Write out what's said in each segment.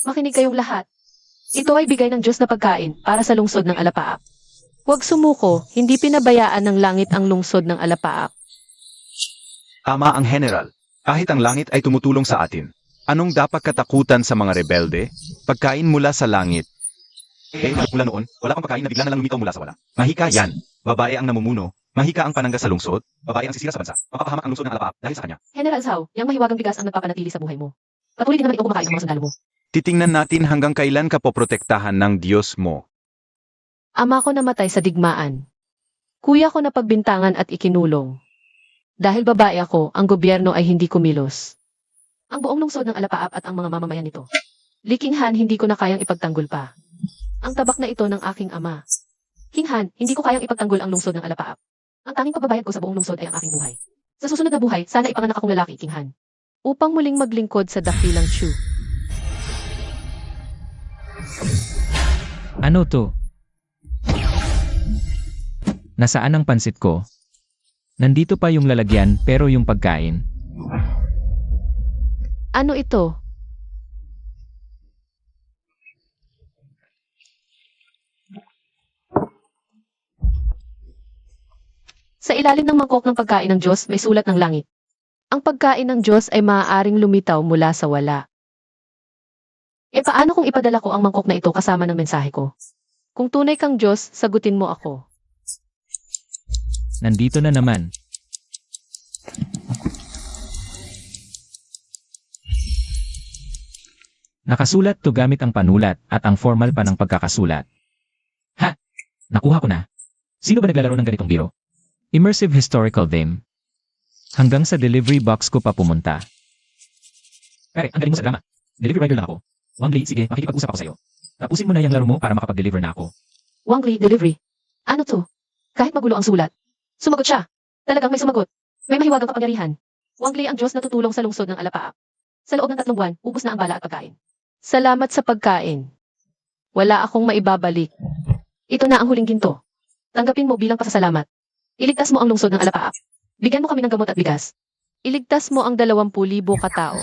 Makinig kayong lahat. Ito ay bigay ng Diyos na pagkain para sa lungsod ng Alapaap. Huwag sumuko, hindi pinabayaan ng langit ang lungsod ng Alapaap. Ama ang General, kahit ang langit ay tumutulong sa atin. Anong dapat katakutan sa mga rebelde? Pagkain mula sa langit. Mula noon, wala pang pagkain na bigla na lang lumitaw mula sa wala. Mahika yan. Babae ang namumuno. Mahika ang panangga sa lungsod. Babae ang sisira sa bansa. Mapapahamak ang lungsod ng Alapaap dahil sa kanya. General Zhao, yang mahiwagang bigas ang nagpapanatili sa buhay mo. Patuloy din naman ikaw kumakain ng mga sundalo mo. Titingnan natin hanggang kailan ka poprotektahan ng Diyos mo. Ama ko namatay sa digmaan. Kuya ko napagbintangan at ikinulong. Dahil babae ako, ang gobyerno ay hindi kumilos. Ang buong lungsod ng Alapaap at ang mga mamamayan nito. Liking Han, hindi ko na kayang ipagtanggol pa. Ang tabak na ito ng aking ama. King Han, hindi ko kayang ipagtanggol ang lungsod ng Alapaap. Ang tanging pagbabayad ko sa buong lungsod ay ang aking buhay. Sa susunod na buhay, sana ipanganak akong lalaki, King Han. Upang muling maglingkod sa dakilang Chu. Ano to? Nasaan ang pansit ko? Nandito pa yung lalagyan pero yung pagkain. Ano ito? Sa ilalim ng mangkok ng pagkain ng Diyos may sulat ng langit. Ang pagkain ng Diyos ay maaaring lumitaw mula sa wala. E paano kung ipadala ko ang mangkok na ito kasama ng mensahe ko? Kung tunay kang Diyos, sagutin mo ako. Nandito na naman. Nakasulat to gamit ang panulat at ang formal pa ng pagkakasulat. Ha! Nakuha ko na. Sino ba naglalaro ng ganitong biro? Immersive historical theme. Hanggang sa delivery box ko pa pumunta. Pare, ang galing mo sa drama. Delivery rider lang ako. Wang Li, sige, makikipag-usap ako sa'yo. Tapusin mo na yung laro mo para makapag-deliver na ako. Wang Li, delivery. Ano to? Kahit magulo ang sulat. Sumagot siya. Talagang may sumagot. May mahiwagang kapangyarihan. Wang Li ang Diyos na tutulong sa lungsod ng Alapaap. Sa loob ng 3 buwan, ubos na ang bala at pagkain. Salamat sa pagkain. Wala akong maibabalik. Ito na ang huling ginto. Tanggapin mo bilang pasasalamat. Iligtas mo ang lungsod ng Alapaap. Bigyan mo kami ng gamot at bigas. Iligtas mo ang 20,000 katao.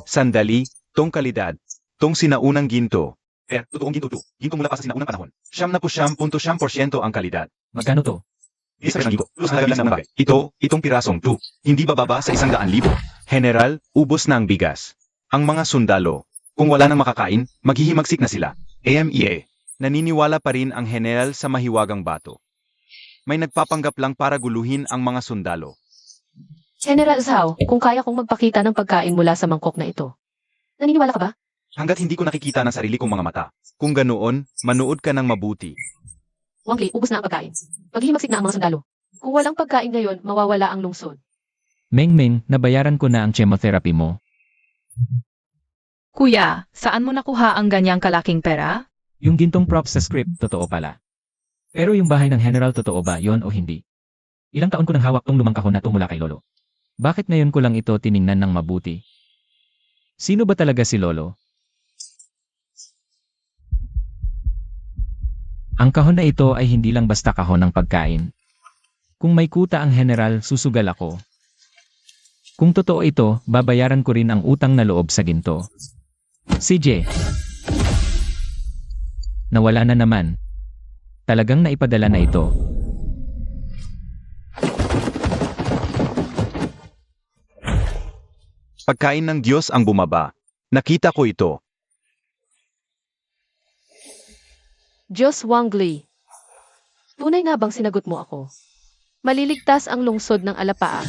Sandali, tong kalidad, tong sinaunang ginto. Totoong ginto to. Ginto mula pa sa sinaunang panahon. 99.9% ang kalidad. Magkano to? Isa ng ginto. Plus halaga lang ng bagay. Itong pirasong to. Hindi bababa sa 100,000. General, ubos na ang bigas. Ang mga sundalo, kung wala nang makakain, maghihimagsik na sila. AMEA. Naniniwala pa rin ang general sa mahiwagang bato. May nagpapanggap lang para guluhin ang mga sundalo. General Zhao, kung kaya kong magpakita ng pagkain mula sa mangkok na ito. Naniniwala ka ba? Hanggat hindi ko nakikita ng sarili kong mga mata. Kung ganoon, manood ka ng mabuti. Wang Li, ubos na ang pagkain. Maghihimagsik na ang mga sundalo. Kung walang pagkain ngayon, mawawala ang lungsod. Meng, nabayaran ko na ang chemotherapy mo. Kuya, saan mo nakuha ang ganyang kalaking pera? Yung gintong props sa script, totoo pala. Pero yung bahay ng general, totoo ba yon o hindi? Ilang taon ko nang hawak tong lumang kahon na to mula kay Lolo. Bakit ngayon ko lang ito tiningnan ng mabuti? Sino ba talaga si Lolo? Ang kahon na ito ay hindi lang basta kahon ng pagkain. Kung may kuta ang general, susugal ako. Kung totoo ito, babayaran ko rin ang utang na loob sa ginto. CJ. Nawala na naman. Talagang naipadala na ito. Pagkain ng Diyos ang bumaba. Nakita ko ito. Diyos Wang Li. Tunay nga bang sinagot mo ako? Maliligtas ang lungsod ng Alapaap.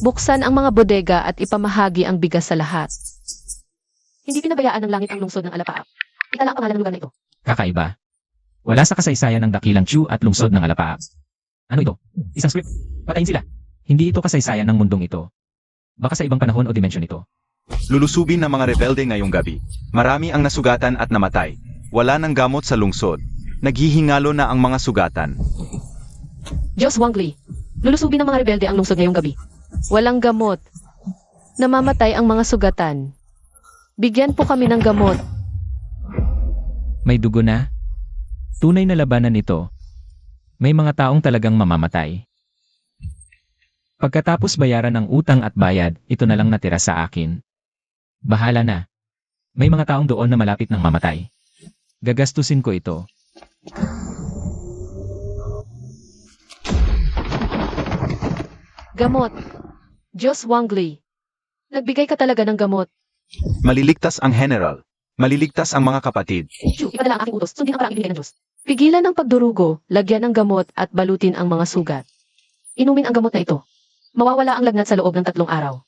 Buksan ang mga bodega at ipamahagi ang bigas sa lahat. Hindi pinabayaan ng langit ang lungsod ng Alapaap. Itala ang pangalan ng lugar na ito. Kakaiba. Wala sa kasaysayan ng dakilang Chu at lungsod ng Alapaap. Ano ito? Isang script. Patayin sila. Hindi ito kasaysayan ng mundong ito. Baka sa ibang panahon o dimensyon ito. Lulusubin ng mga rebelde ngayong gabi. Marami ang nasugatan at namatay. Wala nang gamot sa lungsod. Naghihingalo na ang mga sugatan. Diyos Wang Li. Lulusubin ng mga rebelde ang lungsod ngayong gabi. Walang gamot. Namamatay ang mga sugatan. Bigyan po kami ng gamot. May dugo na? Tunay na labanan ito. May mga taong talagang mamamatay. Pagkatapos bayaran ang utang at bayad, ito na lang natira sa akin. Bahala na. May mga taong doon na malapit ng mamatay. Gagastusin ko ito. Gamot. Diyos Wangli. Nagbigay ka talaga ng gamot. Maliligtas ang General. Maliligtas ang mga kapatid. Chu, ipadala ang aking utos. Sundin ang paraang ibinigay ng Diyos. Pigilan ang pagdurugo, lagyan ng gamot at balutin ang mga sugat. Inumin ang gamot na ito. Mawawala ang lagnat sa loob ng 3 araw.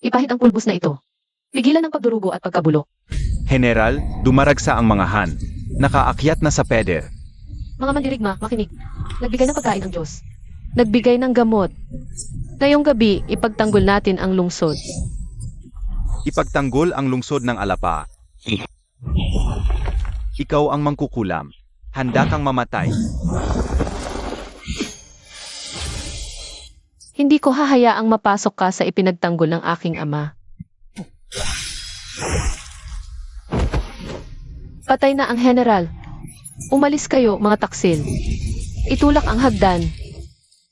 Ipahid ang pulbos na ito. Pigilan ang pagdurugo at pagkabulok. General, dumaragsa ang mga Han. Nakaakyat na sa peder. Mga mandirigma, makinig. Nagbigay ng pagkain ang Diyos. Nagbigay ng gamot. Ngayong gabi, ipagtanggol natin ang lungsod. Ipagtanggol ang lungsod ng Alapa. Ikaw ang mangkukulam. Handa kang mamatay. Hindi ko hahayaang mapasok ka sa ipinagtanggol ng aking ama. Patay na ang general. Umalis kayo, mga taksil. Itulak ang hagdan.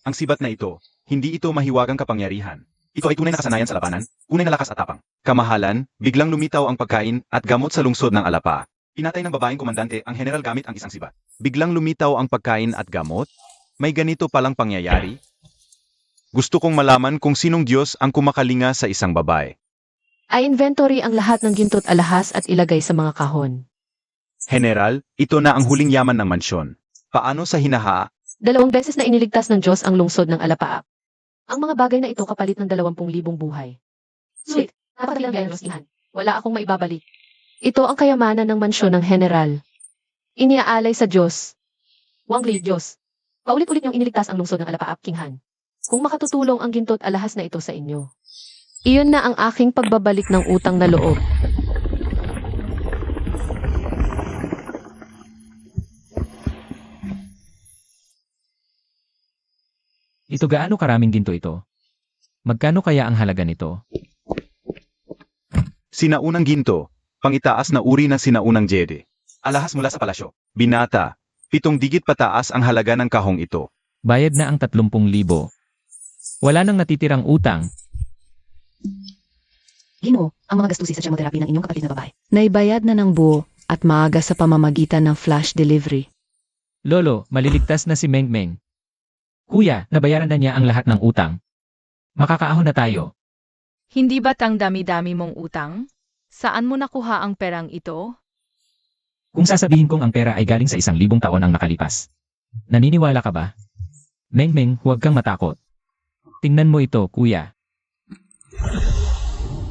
Ang sibat na ito, hindi ito mahiwagang kapangyarihan. Ito ay tunay na kasanayan sa labanan, tunay na lakas at tapang. Kamahalan, biglang lumitaw ang pagkain at gamot sa lungsod ng Alapa. Pinatay ng babaeng komandante ang general gamit ang isang sibat. Biglang lumitaw ang pagkain at gamot? May ganito palang pangyayari? Gusto kong malaman kung sinong Diyos ang kumakalinga sa isang babae. Ay inventory ang lahat ng ginto't alahas at ilagay sa mga kahon. General, ito na ang huling yaman ng mansyon. Paano sa hinaha? 2 beses na iniligtas ng Diyos ang lungsod ng Alapaap. Ang mga bagay na ito kapalit ng 20,000 buhay. Sulit, napakadalang gaya ng Diyos Ihan. Wala akong maibabalik. Ito ang kayamanan ng mansyon ng general. Iniaalay sa Diyos. Wangli, Diyos. Paulit-ulit niyong iniligtas ang lungsod ng Alapaap, King Han. Kung makatutulong ang ginto't alahas na ito sa inyo. Iyon na ang aking pagbabalik ng utang na loob. Ito gaano karaming ginto ito? Magkano kaya ang halaga nito? Sinaunang ginto, pangitaas na uri ng sinaunang jede. Alahas mula sa palasyo. Binata, 7 digit pataas ang halaga ng kahong ito. Bayad na ang 30,000. Wala nang natitirang utang. Ginoo, ang mga gastusin sa chemotherapy ng inyong kapatid na babae. Naibayad na ng buo at maaga sa pamamagitan ng flash delivery. Lolo, maliligtas na si Meng Meng. Kuya, nabayaran na niya ang lahat ng utang. Makakaahon na tayo. Hindi ba't ang dami-dami mong utang? Saan mo nakuha ang perang ito? Kung sasabihin kong ang pera ay galing sa 1,000 taon ang nakalipas. Naniniwala ka ba? Meng Meng, huwag kang matakot. Tingnan mo ito, kuya.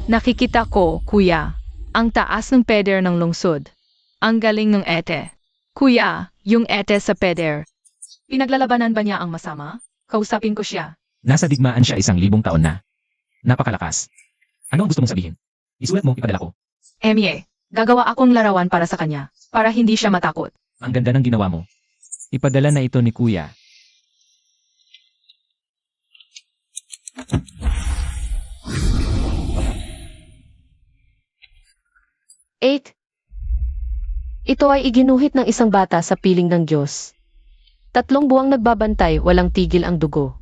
Nakikita ko, kuya, ang taas ng peder ng lungsod. Ang galing ng ete. Kuya, yung ete sa peder. Pinaglalabanan ba niya ang masama? Kausapin ko siya. Nasa digmaan siya 1,000 taon na. Napakalakas. Ano ang gusto mong sabihin? Isulat mo, ipadala ko. Emye, gagawa akong larawan para sa kanya, para hindi siya matakot. Ang ganda ng ginawa mo. Ipadala na ito ni kuya. Eight. Ito ay iginuhit ng isang bata sa piling ng Diyos. 3 buwang nagbabantay, walang tigil ang dugo.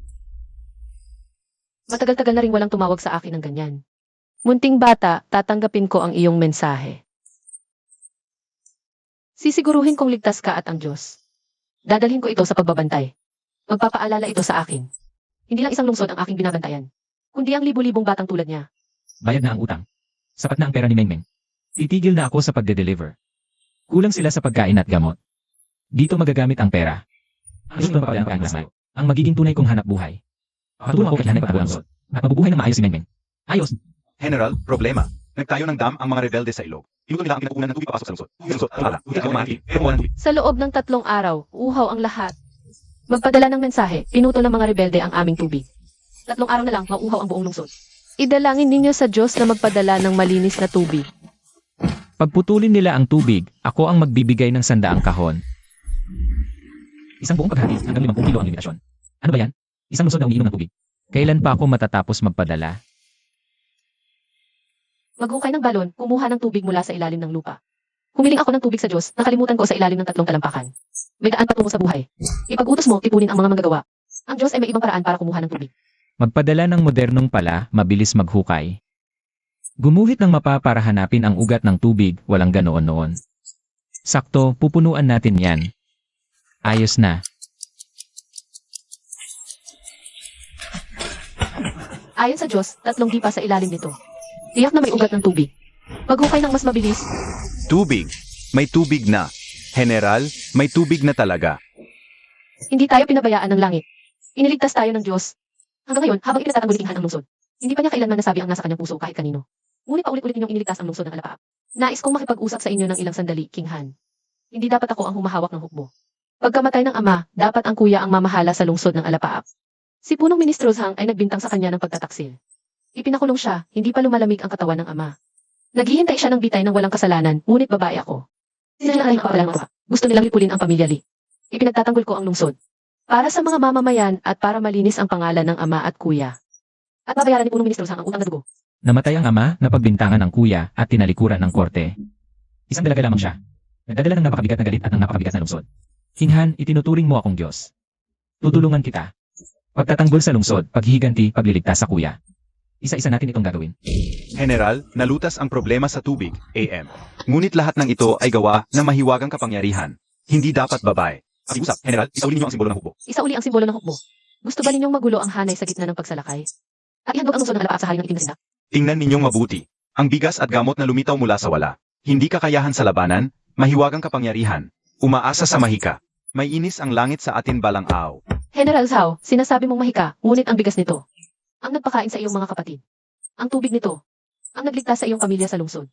Matagal-tagal na rin walang tumawag sa akin ng ganyan. Munting bata, tatanggapin ko ang iyong mensahe. Sisiguruhin kong ligtas ka at ang Diyos. Dadalhin ko ito sa pagbabantay. Magpapaalala ito sa akin. Hindi lang isang lungsod ang aking binabantayan, kundi ang libu-libong batang tulad niya. Bayad na ang utang. Sapat na ang pera ni Meng Meng. Titigil na ako sa pagde-deliver. Kulang sila sa pagkain at gamot. Dito magagamit ang pera. Ang gusto ng ang lasayo. Ang magiging tunay kong hanap buhay. Patulong ako kay Hanay Patabulang Lungsod. At mabubuhay ng maayos si Meng Meng. Ayos! General, problema. Nagtayo ng dam ang mga rebelde sa ilog. Inuto nila ang pinagkukunan ng tubig papasok sa lungsod. Lungsod, alala. Ikaw mati. Pero wala ng tubig. Sa loob ng 3 araw, uhaw ang lahat. Magpadala ng mensahe, pinutol ng mga rebelde ang aming tubig. 3 araw na lang, mauhaw ang buong lungsod. Idalangin ninyo sa Diyos na magpadala ng malinis na tubig. Pagputulin nila ang tubig, ako ang magbibigay ng 100 kahon. Isang buong paghati hanggang 50 kilo ang limitasyon. Ano ba yan? Isang lungsod na umiinom ng tubig. Kailan pa ako matatapos magpadala? Maghukay ng balon, kumuha ng tubig mula sa ilalim ng lupa. Humiling ako ng tubig sa Diyos, nakalimutan ko sa ilalim ng 3 talampakan. May daan patungo sa buhay. Ipag-utos mo, tipunin ang mga manggagawa. Ang Diyos ay may ibang paraan para kumuha ng tubig. Magpadala ng modernong pala, mabilis maghukay. Gumuhit ng mapa para hanapin ang ugat ng tubig, walang ganoon noon. Sakto, pupunuan natin yan. Ayos na. Ayon sa Diyos, 3 dipa sa ilalim nito. Tiyak na may ugat ng tubig. Maghukay ng mas mabilis. Tubig. May tubig na. General, may tubig na talaga. Hindi tayo pinabayaan ng langit. Iniligtas tayo ng Diyos. Hanggang ngayon, habang itinatatanggol ni King Han ang lungsod, hindi pa niya kailanman nasabi ang nasa kanyang puso kahit kanino. Ngunit paulit-ulit ninyong iniligtas ang lungsod ng alapaap. Nais kong makipag-usap sa inyo ng ilang sandali, King Han. Hindi dapat ako ang humahawak ng hukbo. Pagkamatay ng ama, dapat ang kuya ang mamahala sa lungsod ng alapaap. Si punong ministro Zhang ay nagbintang sa kanya ng pagtataksil. Ipinakulong siya, hindi pa lumalamig ang katawan ng ama. Naghihintay siya ng bitay ng walang kasalanan, ngunit babae ako. Sila ay kapalang mga. Gusto nilang lipulin ang pamilya Li. Ipinagtatanggol ko ang lungsod. Para sa mga mamamayan at para malinis ang pangalan ng ama at kuya. At babayaran ni punong ministro Zhang ang utang na dugo. Namatay ang ama, napagbintangan ng kuya, at tinalikuran ng korte. Isang dalaga lamang siya. Nagdadala ng napakabigat na galit at ng napakabigat na lungsod. King Han, itinuturing mo akong Diyos. Tutulungan kita. Pagtatanggol sa lungsod, paghihiganti, pagliligtas sa kuya. Isa-isa natin itong gagawin. General, nalutas ang problema sa tubig, AM. Ngunit lahat ng ito ay gawa ng mahiwagang kapangyarihan. Hindi dapat babae. Pakiusap, General, isauli ninyo ang simbolo ng hukbo. Isauli ang simbolo ng hukbo. Gusto ba ninyong magulo ang hanay sa gitna ng pagsalakay? At ihandog ang lungsod ng alapaap sa hari ng itim na sindak? Tingnan ninyong mabuti. Ang bigas at gamot na lumitaw mula sa wala. Hindi kakayahan sa labanan, mahiwagang kapangyarihan. Umaasa sa mahika. May inis ang langit sa atin balang aw. General Zhao, sinasabi mong mahika, ngunit ang bigas nito. Ang nagpakain sa iyong mga kapatid. Ang tubig nito. Ang nagligtas sa iyong pamilya sa lungsod.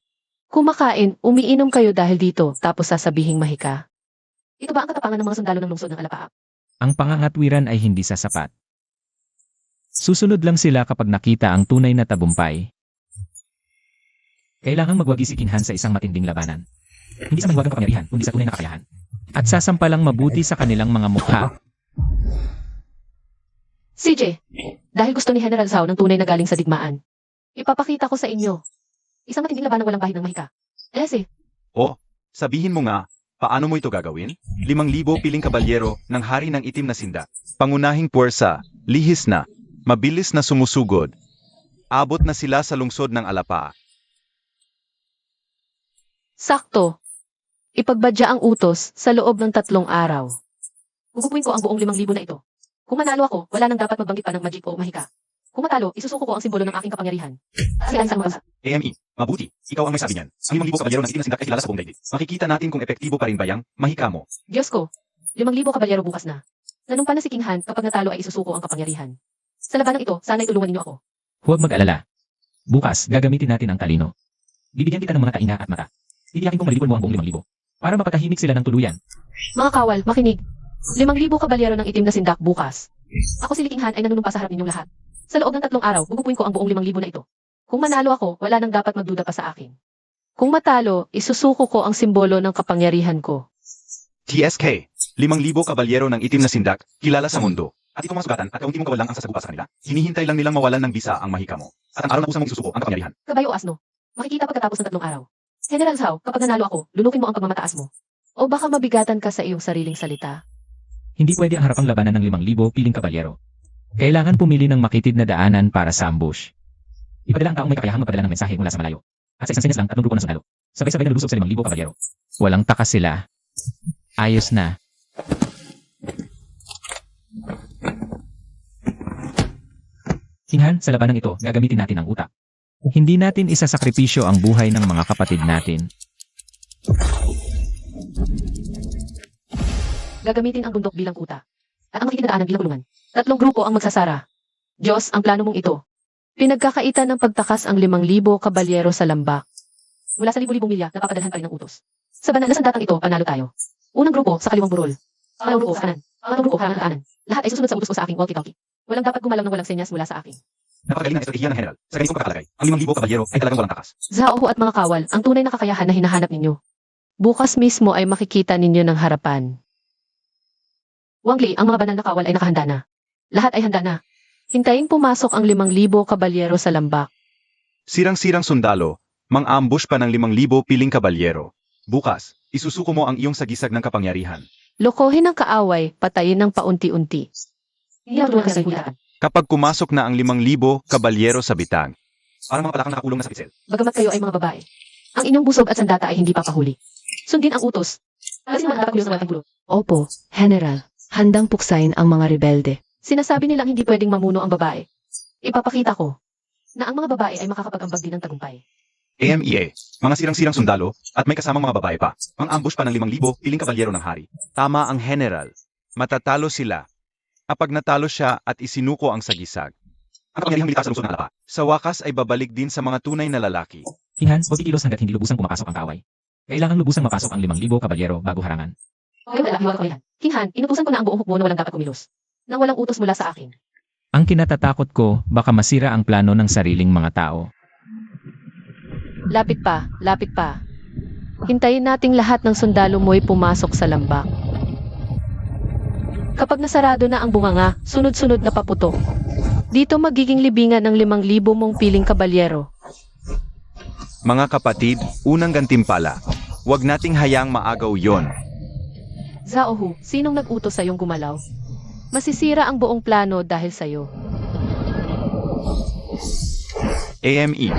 Kumakain, umiinom kayo dahil dito, tapos sasabihing mahika. Ito ba ang katapangan ng mga sundalo ng lungsod ng alapaap? Ang pangangatwiran ay hindi sasapat. Susunod lang sila kapag nakita ang tunay na tagumpay. Kailangang magwagi si King Han sa isang matinding labanan. Hindi sa mahiwagang kapangyarihan, kundi sa tunay na kakayahan. At sasampalang mabuti sa kanilang mga mukha. CJ, dahil gusto ni General Zhao ng tunay na galing sa digmaan, ipapakita ko sa inyo. Isang matinding laban ng walang bahid ng mahika. O, sabihin mo nga, paano mo ito gagawin? 5,000 piling kabalyero ng hari ng itim na sindak. Pangunahing puwersa, lihis na, mabilis na sumusugod. Abot na sila sa lungsod ng Alapa. Sakto. Ipagbadya ang utos sa loob ng 3 araw. Gugupuin ko ang buong 5,000 na ito. Kung manalo ako, wala nang dapat magbanggit pa ng magic o mahika. Kung matalo, isusuko ko ang simbolo ng aking kapangyarihan. Sila sa mga AME, mabuti, ikaw ang may sabi niyan. Ang 5,000 kabalyero ng itim na sindak ay kilala sa buong daigdig. Makikita natin kung epektibo pa rin ba yang mahika mo. Diyos ko, 5,000 kabalyero bukas na. Nanumpa na si King Han, kapag natalo ay isusuko ang kapangyarihan. Sa labanang ito, sana'y tulungan ninyo ako. Huwag mag-alala. Bukas, gagamitin natin ang talino. Bibigyan kita ng mga tainga at mata. Titiyakin kong malipol mo ang buong 5,000. Para mapatahimik sila ng tuluyan. Mga kawal, makinig. 5,000 kabalyero ng itim na sindak bukas. Ako si King Han ay nanunumpa sa harap ninyong lahat. Sa loob ng 3 araw, gugupuin ko ang buong 5,000 na ito. Kung manalo ako, wala nang dapat magduda pa sa akin. Kung matalo, isusuko ko ang simbolo ng kapangyarihan ko. TSK, 5,000 kabalyero ng itim na sindak, kilala sa mundo. At ikaw mga sugatan at kaunti mong kawalang ang sasagupa sa kanila. Hinihintay lang nilang mawalan ng bisa ang mahika mo. At ang araw na usang mong isusuko ang kapangyarihan. Kabayo o asno, makikita pagkatapos ng 3 araw. General Zhao, kapag nanalo ako, lunukin mo ang pagmamataas mo. O baka mabigatan ka sa iyong sariling salita. Hindi pwede ang harapang labanan ng 5,000 piling kabalyero. Kailangan pumili ng makitid na daanan para sa ambush. Ipadala ang taong may kakayahang magpadala ng mensahe mula sa malayo. At sa isang senyas lang, 3 grupo ng sundalo. Sabay-sabay na lulusob sa 5,000 kabalyero. Walang takas sila. Ayos na. King Han, sa labanang ito, gagamitin natin ang utak. Hindi natin isasakripisyo ang buhay ng mga kapatid natin. Gagamitin ang bundok bilang kuta. At ang makikita na daanan bilang kulungan. 3 grupo ang magsasara. Diyos, ang plano mong ito. Pinagkakaitan ng pagtakas ang 5,000 kabalyero sa lambak. Mula sa libu-libong milya, napapadalhan pa rin ng utos. Sa banal na sandatang ito, panalo tayo. Unang grupo, sa kaliwang burol. Pangalawang grupo, sa kanan. Pangatlong grupo, harangan kanan. Lahat ay susunod sa utos ko sa aking walkie-talkie. Walang dapat gumalaw ng walang senyas mula sa akin. Napakagaling na estratehiya ng general. Sa ganitong pagkakalagay, ang 5,000 kabalyero ay talagang walang takas. Zhao at mga kawal, ang tunay na kakayahan na hinahanap ninyo. Bukas mismo ay makikita ninyo ng harapan. Wang Li, ang mga banal na kawal ay nakahanda na. Lahat ay handa na. Hintayin pumasok ang 5,000 kabalyero sa lambak. Sirang-sirang sundalo, mang-ambush pa ng 5,000 piling kabalyero. Bukas, isusuko mo ang iyong sagisag ng kapangyarihan. Lokohin ang kaaway, patayin ng paunti-unti. Hindi ako tulad sa hulaan. Kapag pumasok na ang 5,000 kabalyero sa bitag, parang mga palakang nakakulong na sa pitsel. Bagamat kayo ay mga babae, ang inyong busog at sandata ay hindi papahuli. Sundin ang utos. Kasi naman dapat kulo sa walang gulo. Opo, General. Handang puksain ang mga rebelde. Sinasabi nilang hindi pwedeng mamuno ang babae. Ipapakita ko na ang mga babae ay makakapag-ambag din ng tagumpay. AMEA, mga sirang-sirang sundalo, at may kasamang mga babae pa. Ang ambush pa ng 5,000 piling kabalyero ng hari. Tama ang general. Matatalo sila. Kapag natalo siya at isinuko ang sagisag, ang kapangyarihang militar sa lungsod ng Alapa, sa wakas ay babalik din sa mga tunay na lalaki. Hinhan, huwag kikilos hanggat hindi lubusang pumapasok ang kaaway. Kailangan lubusang mapasok ang 5,000 kabalyero bago harangan. Okay, wala, hiwag ko yan. Kinghan, inutusan ko na ang buong hukbo na walang dapat kumilos. Nang walang utos mula sa akin. Ang kinatatakot ko, baka masira ang plano ng sariling mga tao. Lapit pa, lapit pa. Hintayin nating lahat ng sundalo mo'y pumasok sa lambak. Kapag nasarado na ang bunganga, sunod-sunod na paputok. Dito magiging libingan ng 5,000 mong piling kabalyero. Mga kapatid, unang gantimpala. Huwag nating hayaang maagaw yon. Zaohu, sinong nag-utos sa'yong gumalaw? Masisira ang buong plano dahil sa'yo. AME,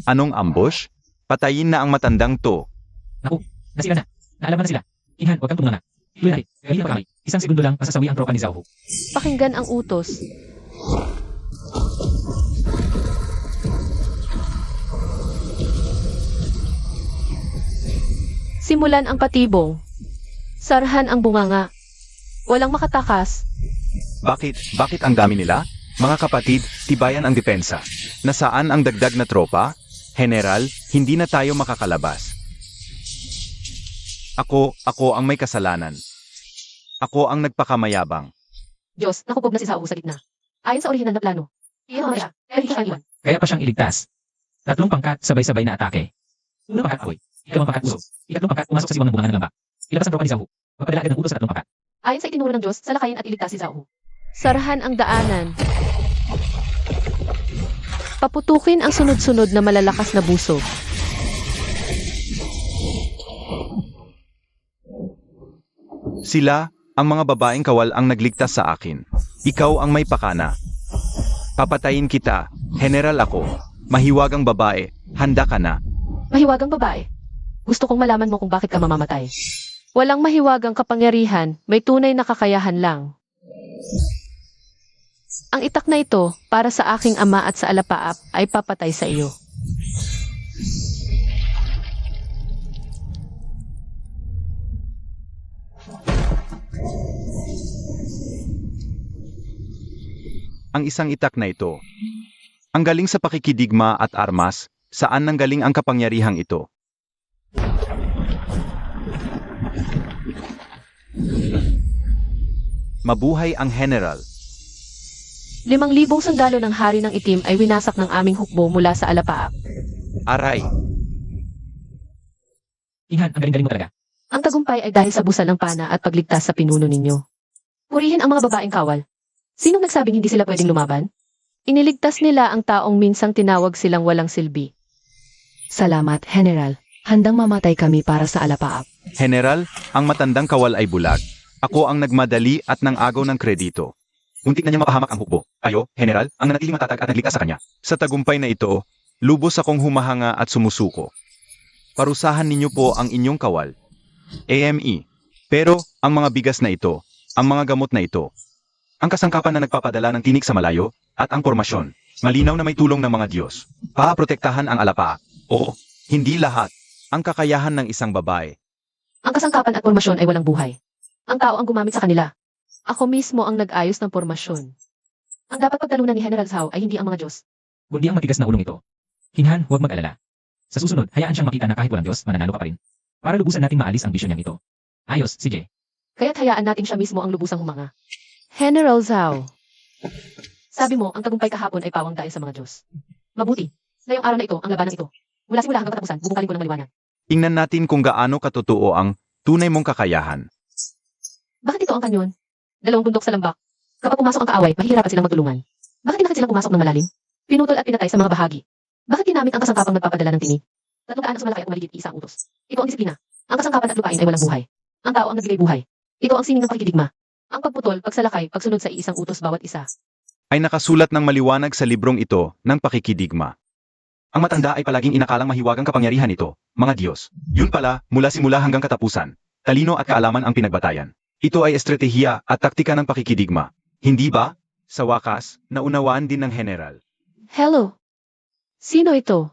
anong ambush? Patayin na ang matandang to. Nasila na. Naalaman na sila. Hinhan, huwag kang tumanga. Tuloy natin. Gawin ang pagkamali. Isang segundo lang, pasasawi ang tropa ni Zhao Hu. Pakinggan ang utos. Simulan ang patibong. Sarhan ang bunganga. Walang makatakas. Bakit ang dami nila? Mga kapatid, tibayan ang depensa. Nasaan ang dagdag na tropa? General, hindi na tayo makakalabas. Ako ang may kasalanan. Ako ang nagpakamayabang. Diyos, nakupog na si Zhao Hu sa gitna. Ayon sa orihinal na plano. Iyan naman siya, pero hindi siya iwan. Kaya pa siyang iligtas. 3 pangkat, sabay-sabay na atake. Unang pangkat, apoy. Ikalawang pangkat, usog. Ikatlong pangkat, pumasok sa siwang ng bunga ng lambak. Ilabas ang tropa ni Zhao Hu. Magpadala agad ng utos sa 3 pangkat. Ayon sa itinuro ng Diyos, salakayin at iligtas si Zhao Hu. Sarhan ang daanan. Paputukin ang sunod-sunod na malalakas na buso. Sila, ang mga babaeng kawal ang nagligtas sa akin. Ikaw ang may pakana. Papatayin kita, general ako. Mahiwagang babae, handa ka na. Mahiwagang babae. Gusto kong malaman mo kung bakit ka mamamatay. Walang mahiwagang kapangyarihan, may tunay na kakayahan lang. Ang itak na ito, para sa aking ama at sa alapaap, ay papatay sa iyo. Ang isang itak na ito. Ang galing sa pakikidigma at armas, saan nanggaling ang kapangyarihang ito? Mabuhay ang general. 5,000 sundalo ng hari ng itim ay winasak ng aming hukbo mula sa alapaap. Aray, Hinhan, ang galing-galing mo talaga. Ang tagumpay ay dahil sa busan ng pana at pagligtas sa pinuno ninyo. Purihin ang mga babaeng kawal. Sinong nagsabing hindi sila pwedeng lumaban? Iniligtas nila ang taong minsang tinawag silang walang silbi. Salamat, General. Handang mamatay kami para sa alapaap. general, ang matandang kawal ay bulag. Ako ang nagmadali at nang-agaw ng kredito. Muntik na niya mapahamak ang hukbo. Ayo, general, ang nanatiling matatag at nagligtas sa kanya. Sa tagumpay na ito, lubos akong humahanga at sumusuko. Parusahan ninyo po ang inyong kawal. AME. Pero, ang mga bigas na ito, ang mga gamot na ito, ang kasangkapan na nagpapadala ng tinik sa malayo, at ang pormasyon, malinaw na may tulong ng mga Diyos. Paprotektahan ang alapa. Oo, hindi lahat. Ang kakayahan ng isang babae. Ang kasangkapan at pormasyon ay walang buhay. Ang tao ang gumamit sa kanila. Ako mismo ang nag-ayos ng pormasyon. Ang dapat pagtalunan ni General Zhao ay hindi ang mga Diyos. Kundi ang matigas na ulong ito. Hinhan, huwag mag-alala. Sa susunod, hayaan siyang makita na kahit walang Diyos, mananalo ka pa rin. Para lubusan nating maalis ang bisyo niyang ito. Ayos, sige. Kaya't hayaan natin siya mismo ang lubusang humanga. General Zhao. Sabi mo, ang tagumpay kahapon ay pawang dahil sa mga Diyos. Mabuti. Ngayong araw na ito, ang labanan ito. Mula simula hanggang katapusan, bubungkalin ko ng maliwanag. Tingnan natin kung gaano katotoo ang tunay mong kakayahan. Bakit ito ang kanyon? 2 bundok sa lambak. Kapag pumasok ang kaaway, mahihirapan silang magtulungan. Bakit tinakit silang pumasok ng malalim? Pinutol at pinatay sa mga bahagi. Bakit ginamit ang kasangkapang nagpapadala ng tinig? 3 anak sa malaki at maligit isang utos. Ito ang disiplina. Ang kasangkapan at lupain ay walang buhay. Ang tao ang nagbigay buhay. Ito ang sining ng pakikidigma. Ang pagputol, pagsalakay, pagsunod sa iisang utos bawat isa. ay nakasulat ng maliwanag sa librong ito ng pakikidigma. Ang matanda ay palaging inakalang mahiwagang kapangyarihan ito, mga Diyos. Yun pala, mula simula hanggang katapusan. Talino at kaalaman ang pinagbatayan. Ito ay estratehiya at taktika ng pakikidigma. Hindi ba? Sa wakas, naunawaan din ng General. Hello? Sino ito?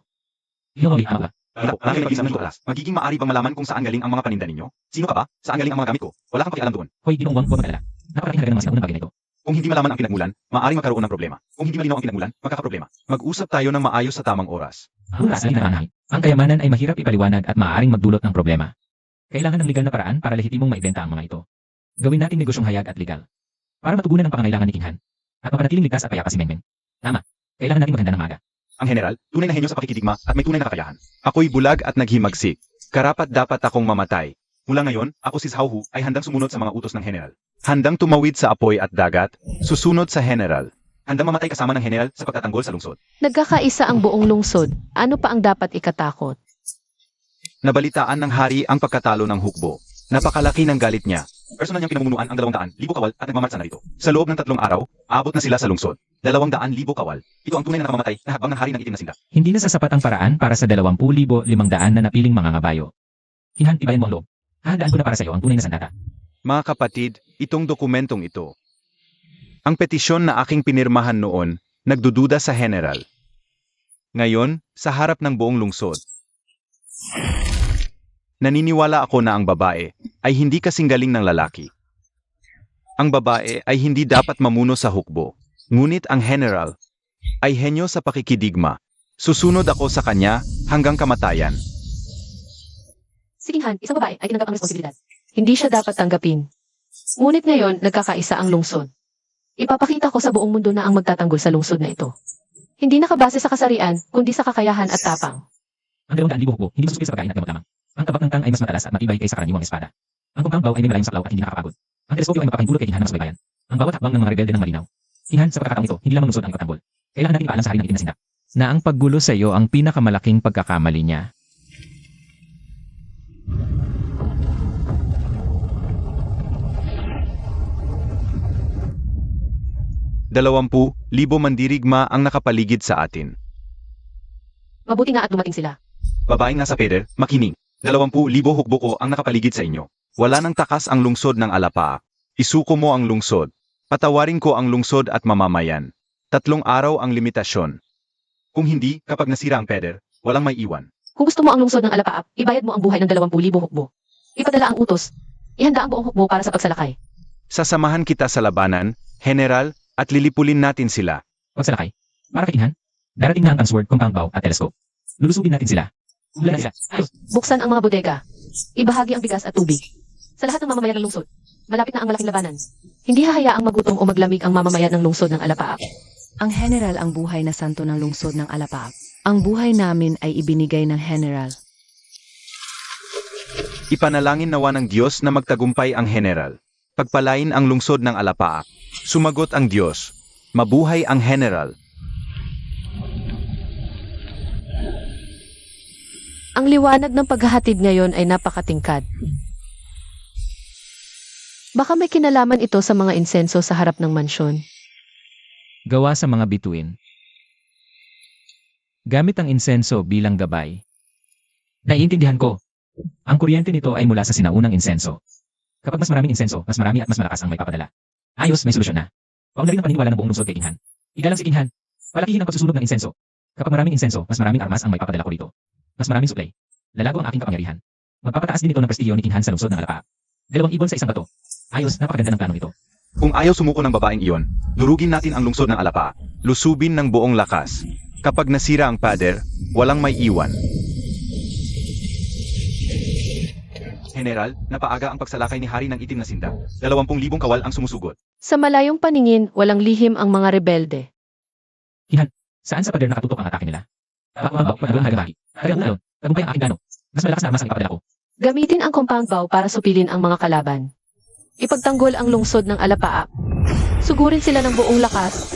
Yung ulit ama. Ako, ang pinag-isam ng oras. Magiging maaari bang malaman kung saan galing ang mga paninda ninyo? Sino ka ba? Saan galing ang mga gamit ko? Wala kang pakialam doon. Hoy, Ginoong, huwag mag-alala. Napakalaking halaga ng mga sinaunang bagay na ito. Kung hindi malaman ang pinagmulan, maaaring magkaroon ng problema. Kung hindi malinaw ang pinagmulan, magkakaproblema. Mag-usap tayo ng maayos sa tamang oras. Ang oras ay nananahay. Ang kayamanan ay mahirap ipaliwanag at maaaring magdulot ng problema. Kailangan ng legal na paraan para lehitimong maibenta ang mga ito. Gawin nating negosyong hayag at legal. Para matugunan ang pangangailangan ni King Han. At mapanatiling ligtas at payapa si Mengmeng. Tama. Kailangan natin maghanda ng maga. Ang General, tunay na henyo sa pakikidigma at may tunay na kakayahan. Ako'y bulag at naghimagsik. Karapat dapat akong mamatay. Mula ngayon, ako si Zhao Hu ay handang sumunod sa mga utos ng General. Handang tumawid sa apoy at dagat, susunod sa General. Handang mamatay kasama ng General sa pagtatanggol sa lungsod. Nagkakaisa ang buong lungsod. Ano pa ang dapat ikatakot? Nabalitaan ng hari ang pagkatalo ng hukbo. Napakalaki ng galit niya. Personal niyang pinamumunuan ang 200,000 kawal at nagmamarsa na rito. Sa loob ng 3 araw, abot na sila sa lungsod. 200,000 kawal. Ito ang tunay na namamatay na hakbang ng hari ng itim na sindak. Hindi na sasapat ang paraan para sa 20,500 na napiling mga ngabayo. King Han, tibayan mo ang loob. Hahandaan ko na para sa iyo ang tunay na sandata. Mga kapatid, itong dokumentong ito. Ang petisyon na aking pinirmahan noon, nagdududa sa General. Ngayon, sa harap ng buong lungsod. Naniniwala ako na ang babae ay hindi kasing galing ng lalaki. Ang babae ay hindi dapat mamuno sa hukbo. Ngunit ang General ay henyo sa pakikidigma. Susunod ako sa kanya hanggang kamatayan. Si King Han, isang babae, ay tinanggap ang responsibilidad. Hindi siya dapat tanggapin. Ngunit ngayon, nagkakaisa ang lungsod. Ipapakita ko sa buong mundo na ang magtatanggol sa lungsod na ito. Hindi nakabase sa kasarian, kundi sa kakayahan at tapang. Ang 200,000 hukbo, hindi masukil sa pagkain at gamot lamang. Ang tabak ng tang ay mas matalas at matibay kaysa karaniwang espada. Ang compound bow ay may malayong saklaw at hindi nakakapagod. Ang teleskopyo ay mapapahintulot kay King Han ng masbaybayan. Ang bawat hakbang ng mga rebelde ng malinaw. King Han, sa pagkakataong ito, hindi lamang lungsod ang ipagtanggol. Kailangan natin ipaalam sa hari ng itim na sindak. Na ang paggulo sa iyo ang pinakamalaking pagkakamali niya. Libo mandirigma ang nakapaligid sa atin. Mabuti nga at dumating sila. Babaeng nasa peder, makinig. 20,000 hukbo ko ang nakapaligid sa inyo. Wala nang takas ang lungsod ng Alapaak. Isuko mo ang lungsod. Patawarin ko ang lungsod at mamamayan. 3 araw ang limitasyon. Kung hindi, kapag nasira ang peder, walang may iwan. Kung gusto mo ang lungsod ng Alapaap, ibayad mo ang buhay ng 20,000 hukbo. Ipadala ang utos. Ihanda ang buong hukbo para sa pagsalakay. Sasamahan kita sa labanan, General, at lilipulin natin sila. Pagsalakay. Para kay King Han, darating na ang sword, compound bow at telescope. Lulusubin natin sila. Ulan na sila. Ayos. Buksan ang mga bodega. Ibahagi ang bigas at tubig. Sa lahat ng mamamayan ng lungsod, malapit na ang malaking labanan. Hindi hahayaang magutom o maglamig ang mamamayan ng lungsod ng Alapaap. Ang General ang buhay na santo ng lungsod ng Alapaap. Ang buhay namin ay ibinigay ng General. Ipanalangin nawa ng Diyos na magtagumpay ang General. Pagpalain ang lungsod ng Alapaak. Sumagot ang Diyos. Mabuhay ang General. Ang liwanag ng paghahatid ngayon ay napakatingkad. Baka may kinalaman ito sa mga insenso sa harap ng mansyon. Gawa sa mga bituin. Gamit ang insenso bilang gabay. Naiintindihan ko. Ang kuryente nito ay mula sa sinaunang insenso. Kapag mas maraming insenso, mas marami at mas malakas ang may papadala. Ayos, may solusyon na. Paunlarin ang paniniwala ng buong lungsod kay King Han. Igalang si King Han. Palakihin ang pagsusunog ng insenso. Kapag maraming insenso, mas maraming armas ang may papadala ko rito. Mas maraming supply. Lalago ang aking kapangyarihan. Magpapataas din ito ng prestigyo ni King Han sa lungsod ng Alapaap. 2 ibon sa isang bato. Ayos, napakaganda ng plano ito. Kung ayaw sumuko ng babaeng iyon, durugin natin ang lungsod ng Alapaak. Lusubin ng buong lakas. Kapag nasira ang pader, walang may iwan. General, napaaga ang pagsalakay ni Hari ng Itim na Sindak. 20,000 kawal ang sumusugot. Sa malayong paningin, walang lihim ang mga rebelde. Saan sa pader nakatutok ang atake nila? Pakumabaw, pagdawang hagahagi. Kaya ang tagumpay ang aking gano. Mas malakas na armas ang ipapadala ko. Gamitin ang compound bow para supilin ang mga kalaban. Ipagtanggol ang lungsod ng Alapaap. Sugurin sila ng buong lakas.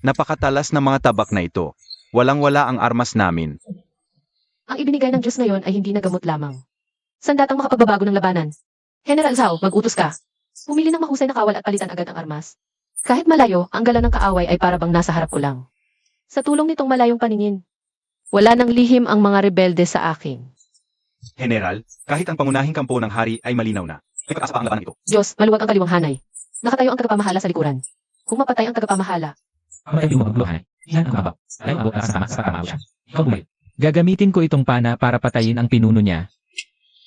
Napakatalas ng mga tabak na ito. Walang-wala ang armas namin. Ang ibinigay ng Diyos ngayon ay hindi na gamot lamang. Sandatang makapagbabago ng labanan. General Zhao, mag-utos ka. Pumili ng mahusay na kawal at palitan agad ang armas. Kahit malayo, ang gala ng kaaway ay para bang nasa harap ko lang. Sa tulong nitong malayong paningin, wala nang lihim ang mga rebelde sa akin. General, kahit ang pangunahing kampo ng hari ay malinaw na. May pag-asa pa ang labanan ito. Diyos, maluwag ang kaliwang hanay. Nakatayo ang tagapamahala sa likuran. Kung mapatay ang tagapamahala, Pamatay mo magluhan. Hinhan ang mabaw. Ay abot sa tama sa tama siya. Ikaw bumalik. Gagamitin ko itong pana para patayin ang pinuno niya.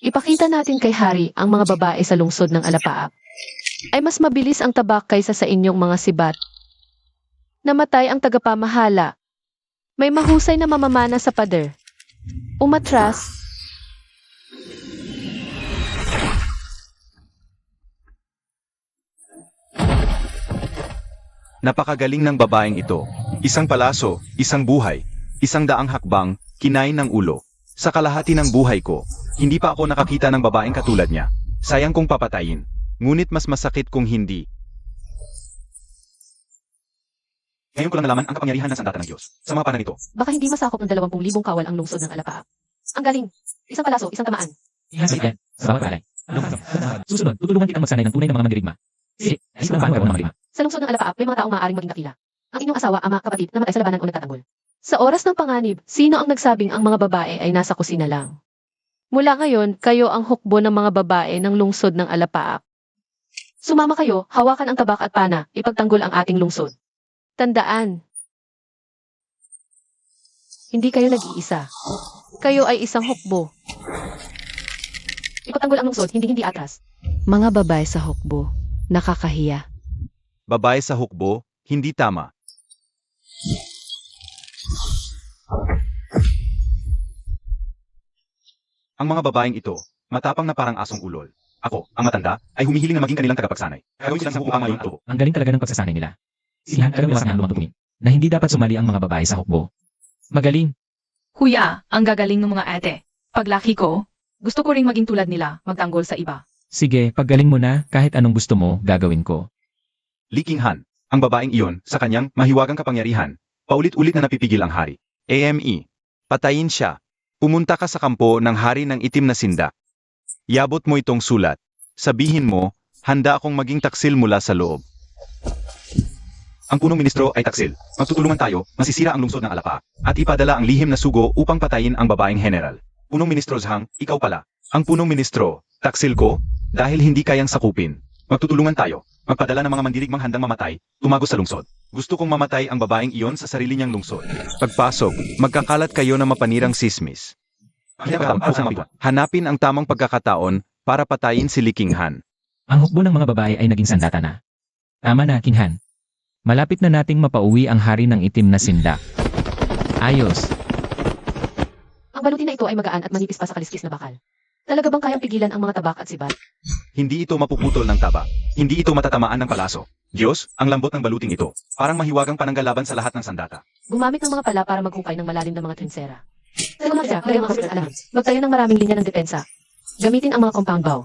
ipakita natin kay Hari ang mga babae sa lungsod ng Alapaap. Ay mas mabilis ang tabak kaysa sa inyong mga sibat. Namatay ang tagapamahala. May mahusay na mamamana sa pader. Umatras. Napakagaling ng babaeng ito. Isang palaso, isang buhay, isang daang hakbang, kinain ng ulo. Sa kalahati ng buhay ko, hindi pa ako nakakita ng babaeng katulad niya. Sayang kong papatayin. Ngunit mas masakit kung hindi. Ngayon ko lang nalaman ang kapangyarihan ng sandata ng Diyos. Sa mga panahon ito, Baka hindi masakop ng 20,000 kawal ang lungsod ng Alapaap. Ang galing. Isang palaso, isang tamaan. Hinhan sa ilan. Sa bawat palay. Susunod, tutulungan kitang magsanay ng tunay ng mga mandirigma. Sige, ayos lang paano gawin ng mga mandirigma. Sa lungsod ng Alapaap, may mga taong maaaring maging dakila. Ang inyong asawa, ama, kapatid, namatay sa labanan o nagtatanggol. Sa oras ng panganib, sino ang nagsabing ang mga babae ay nasa kusina lang? Mula ngayon, kayo ang hukbo ng mga babae ng lungsod ng Alapaap. Sumama kayo, hawakan ang tabak at pana, ipagtanggol ang ating lungsod. Tandaan, hindi kayo nag-iisa. Kayo ay isang hukbo. Ipagtanggol ang lungsod, hindi atras. Mga babae sa hukbo, nakakahiya. babae sa hukbo, hindi tama. Ang mga babaeng ito, matapang na parang asong ulol. Ako, ang matanda, ay humihiling na maging kanilang tagapagsanay. Gagawin silang sampu ngayon tubo. Ang galing talaga ng pagsasanay nila. Si Han alam niya ang lumang na hindi dapat sumali ang mga babae sa hukbo. Magaling. Kuya, ang gagaling ng mga ate. Paglaki ko, gusto ko ring maging tulad nila, magtanggol sa iba. Sige, paggaling mo na, kahit anong gusto mo, gagawin ko. Li Qinghan, ang babaeng iyon, sa kanyang mahiwagang kapangyarihan, paulit-ulit na napipigil ang hari. AME, patayin siya. Pumunta ka sa kampo ng hari ng itim na sinda. Iabot mo itong sulat. Sabihin mo, handa akong maging taksil mula sa loob. Ang punong ministro ay taksil. Magtutulungan tayo, masisira ang lungsod ng Alapa, at ipadala ang lihim na sugo upang patayin ang babaeng general. Punong ministro Zhang, ikaw pala. Ang punong ministro, taksil ko, dahil hindi kayang sakupin. Magtutulungan tayo, magpadala ng mga mandirigmang handang mamatay, tumagos sa lungsod. Gusto kong mamatay ang babaeng iyon sa sarili niyang lungsod. Pagpasok, magkakalat kayo ng mapanirang sismis. Hanapin ang tamang pagkakataon para patayin si Li Qinghan. Ang hukbo ng mga babae ay naging sandata na. Tama na, Kinhan. Malapit na nating mapauwi ang hari ng itim na sinda. Ayos. Ang baluti na ito ay magaan at manipis pa sa kaliskis na bakal. Talaga bang kayang pigilan ang mga tabak at sibat? Hindi ito mapuputol ng taba. Hindi ito matatamaan ng palaso. Diyos, ang lambot ng baluting ito. Parang mahiwagang pananggalaban sa lahat ng sandata. Gumamit ng mga pala para maghukay ng malalim na mga trinsera. Salamat siya, kaya mga hospital alam. Magtayo ng maraming linya ng depensa. Gamitin ang mga compound bow.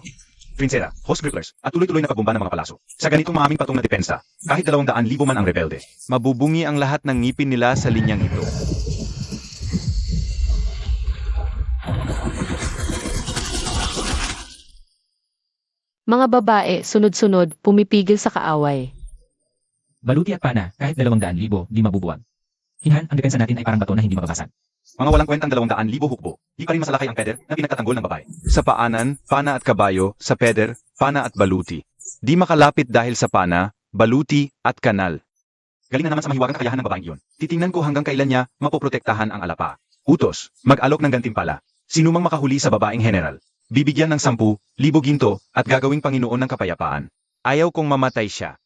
Prinsera, host gripplers, at tuloy-tuloy na pagbomba ng mga palaso. Sa ganitong maaming patong na depensa, kahit 200,000 man ang rebelde, mabubungi ang lahat ng ngipin nila sa linyang ito. Mga babae, sunod-sunod, pumipigil sa kaaway. Baluti at pana, kahit 200,000, di mabubuwag. Kinhan, ang depensa natin ay parang bato na hindi mababasag. Mga walang kwentang 200,000 hukbo, di pa rin masalakay ang peder na pinagtatanggol ng babae. Sa paanan, pana at kabayo, sa peder, pana at baluti. Di makalapit dahil sa pana, baluti at kanal. Galing na naman sa mahiwagang kakayahan ng babaeng iyon. Titingnan ko hanggang kailan niya mapoprotektahan ang Alapa. Utos, mag-alok ng gantimpala. Sinumang makahuli sa babaeng general, bibigyan ng 10,000 ginto at gagawing Panginoon ng kapayapaan. Ayaw kong mamatay siya.